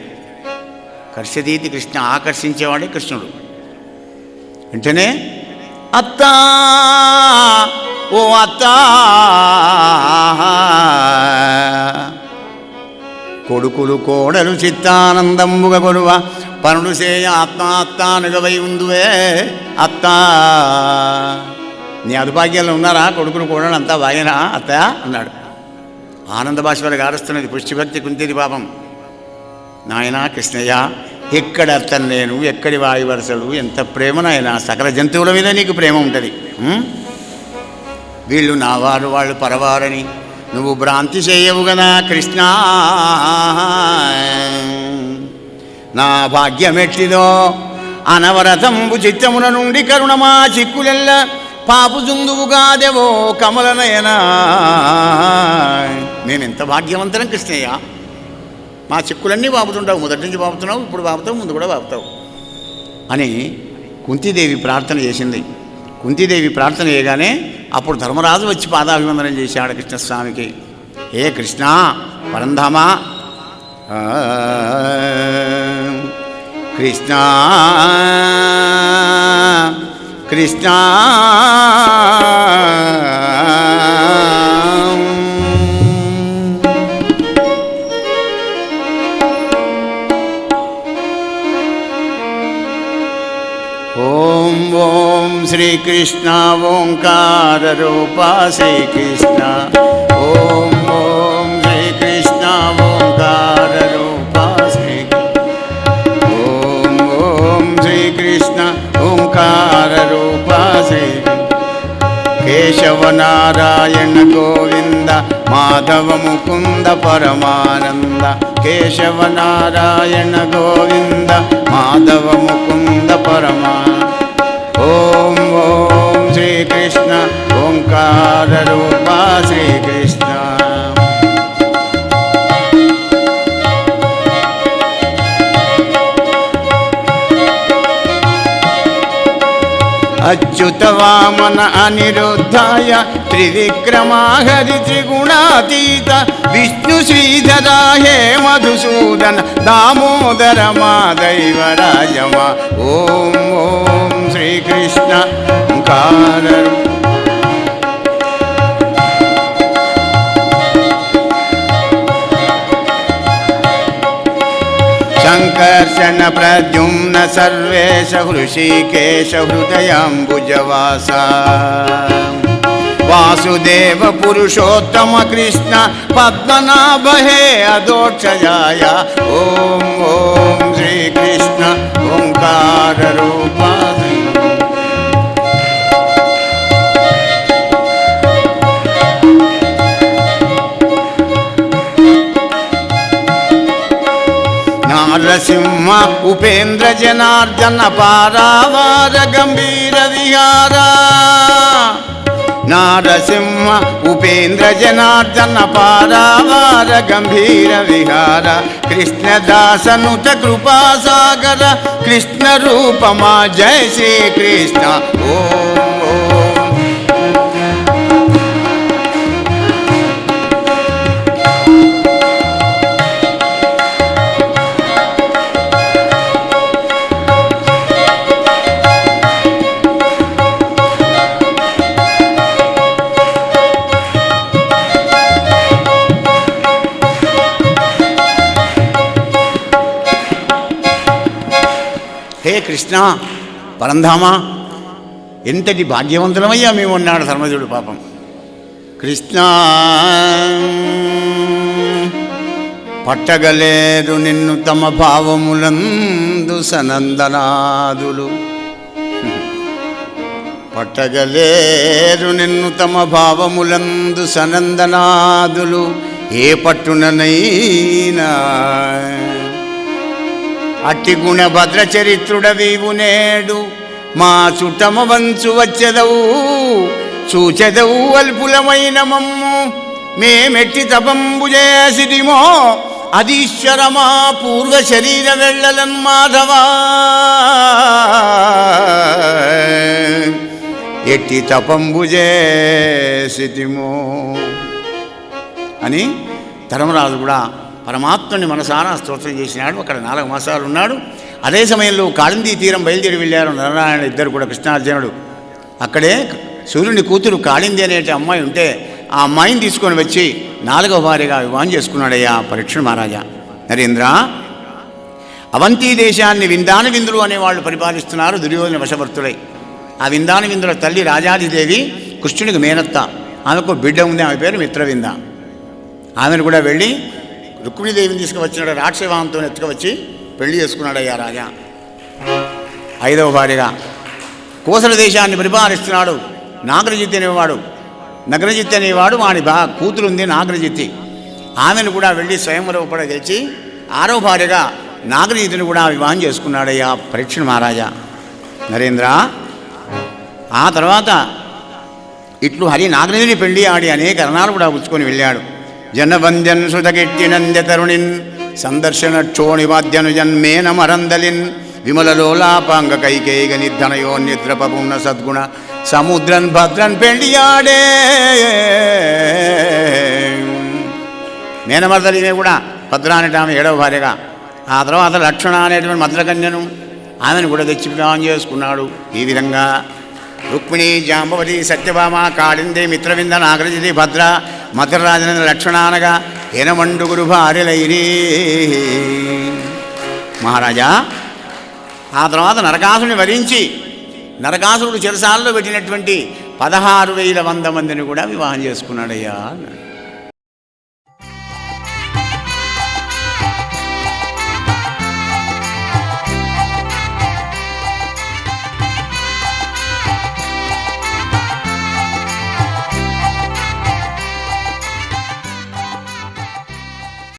కర్షదీతి కృష్ణ, ఆకర్షించేవాడే కృష్ణుడు. వెంటనే అత్తా ఓ అత్తా కొడుకులు కోడలు చిత్తానందంబుగ కొలువ పనులు చేయ ఆత్మాత్తానుగవై ఉందువే అత్తా. నీ అదుభాగ్యాల్లో ఉన్నారా కొడుకులు కోడలు అంతా బాగేనా అత్త అన్నాడు. ఆనంద భాష గారుస్తున్నది పుష్టిభక్తి కుంతిది పాపం. నాయనా కృష్ణయ్య, ఎక్కడ అత్తను నేను, ఎక్కడి వాయు వరుసలు, ఎంత ప్రేమ నాయన, సకల జంతువుల మీద నీకు ప్రేమ ఉంటుంది. వీళ్ళు నా వారు వాళ్ళు పరవారని నువ్వు భ్రాంతి చేయవు కదా కృష్ణ. నా భాగ్యమెట్టిదో అనవరతంబు చిత్తమున నుండి కరుణమా చిక్కులెల్ల పాపుజుందువుగాదెవో కమలనయనా. మేమెంత భాగ్యవంతరం కృష్ణయ్య, మా చిక్కులన్నీ బాపుతుంటావు, మొదటి నుంచి బాపుతున్నావు, ఇప్పుడు బాపుతావు, ముందు కూడా బాపుతావు అని కుంతీదేవి ప్రార్థన చేసింది. కుంతీదేవి ప్రార్థన చేయగానే అప్పుడు ధర్మరాజు వచ్చి పాదాభివందనం చేశాడు కృష్ణస్వామికి. ఏ కృష్ణ పరంధామా, కృష్ణ కృష్ణ ఓం ఓం శ్రీకృష్ణ ఓంకార రూపా శ్రీకృష్ణ. ఓం ఓం శ్రీకృష్ణ ఓంకార రూపా శ్రీకృష్ణ. ఓం ఓం శ్రీకృష్ణ ఓంకార రూపా శ్రీకృష్ణ. కేశవ నారాయణ గోవింద మాధవ ముకుంద పరమానంద. కేశవ నారాయణ గోవింద మాధవ ముకుంద పరమానంద. ఓం ఓం శ్రీకృష్ణ ఓంకార రూపా శ్రీకృష్ణ. అచ్యుత వామన అనిరుద్ధాయ త్రివిక్రమా హరి త్రిగుణాతీత విష్ణు శ్రీధరా హే మధుసూదన దామోదర మాధైవ రాజమా. ఓం ఓం శ్రీకృష్ణ ఓంకార సంకర్షణ ప్రద్యుమ్న సర్వేశ హృషికేశ హృదయాంబుజవాస. వాసుదేవ పురుషోత్తమ కృష్ణ పద్మనాభ హే అదోక్షజాయ. ఓం ఓం శ్రీకృష్ణ ఓంకార రూపా. నరసింహ ఉపేంద్ర జనార్దన పారావార గంభీర విహార. నారసింహ ఉపేంద్ర జనార్దన పారావార గంభీర విహార. కృష్ణదాసనుత కృపాసాగర కృష్ణ రూపమా జయ శ్రీకృష్ణ. ఓం హే కృష్ణ పరంధామా, ఎంతటి భాగ్యవంతులమయ్యా మేము అన్నాడు ధర్మజుడు పాపం. కృష్ణ పట్టగలేరు నిన్ను తమ భావములందు సనందనాదులు. పట్టగలేరు నిన్ను తమ భావములందు సనందనాదులు ఏ పట్టుననైనా. అట్టి గుణ భద్రచరిత్రుడవీవు నేడు మా చుట్టమ వంచు వచ్చెదవు. చూచెదవు అల్పులమైన మమ్ము మేమెట్టి తపంబు చేసిదిమో అధీశ్వరమా పూర్వ శరీర వెళ్ళలన్ మాధవా. ఎట్టి తపంబు చేసిదిమో అని ధర్మరాజు కూడా పరమాత్మని మనసారా స్తోత్రం చేసినాడు. అక్కడ 4 మాసాలు ఉన్నాడు. అదే సమయంలో కాళిందీ తీరం బయలుదేరి వెళ్ళారు నరనారాయణ ఇద్దరు కూడా, కృష్ణార్జునుడు. అక్కడే సూర్యుని కూతురు కాళింది అనే అమ్మాయి ఉంటే ఆ అమ్మాయిని తీసుకొని వచ్చి 4వ భార్యగా వివాహం చేసుకున్నాడయ్యా పరీక్షణ మహారాజా. నరేంద్ర, అవంతీ దేశాన్ని విందాన విందులు అనేవాళ్ళు పరిపాలిస్తున్నారు దుర్యోధన వశవర్తులై. ఆ విందాన విందుల తల్లి రాజాదిదేవి కృష్ణునికి మేనత్త. ఆమెకు బిడ్డ ఉంది, ఆమె పేరు మిత్రవింద. ఆమెను కూడా వెళ్ళి రుక్మిణీదేవిని తీసుకువచ్చినాడు, రాక్షవాంతో ఎత్తుకువచ్చి పెళ్లి చేసుకున్నాడయ్యా రాజా 5వ భార్యగా. కోసల దేశాన్ని పరిపాలిస్తున్నాడు నాగరజిత్ అనేవాడు. నగరజిత్ అనేవాడు వాడి కూతురు ఉంది నాగరజిత్తి. ఆమెను కూడా వెళ్ళి స్వయంవరం కూడా గెలిచి 6వ భార్యగా నాగరజిత్తుని కూడా వివాహం చేసుకున్నాడయ్యా పరీక్షణ మహారాజా. నరేంద్ర, ఆ తర్వాత ఇట్లు హరి నాగరజిని పెళ్లి ఆడి అనేక రణాలు కూడా పుచ్చుకొని వెళ్ళాడు. జనవంద్యన్ సుధకెట్టి నంద్య తరుణిన్ సందర్శన క్షోణివాద్యనుజన్మేన మరందలిన్ విమలలోలాపాంగ కైకేయ నిర్ధనయో నిద్రపూర్ణ సద్గుణ సముద్రన్ భద్రన్ పెళ్లియాడే. మేనమర్దలినే కూడా భద్ర అనేట ఆమె 7వ భార్యగా. ఆ తర్వాత లక్షణ అనేటువంటి మద్రకన్యను ఆమెను కూడా తెచ్చి వివాహం చేసుకున్నాడు. ఈ విధంగా రుక్మిణి, జాంబవతి, సత్యభామ, కాళింది, మిత్రవింద, నాగరజితి, భద్ర, మధురరాజన లక్షణ అనగా ఎనమండుగురు భార్యలైరి. మహారాజా, ఆ తర్వాత నరకాసుని వరించి నరకాసురుడు చెరసాలలో పెట్టినటువంటి 16,100 మందిని కూడా వివాహం చేసుకున్నాడయ్యా.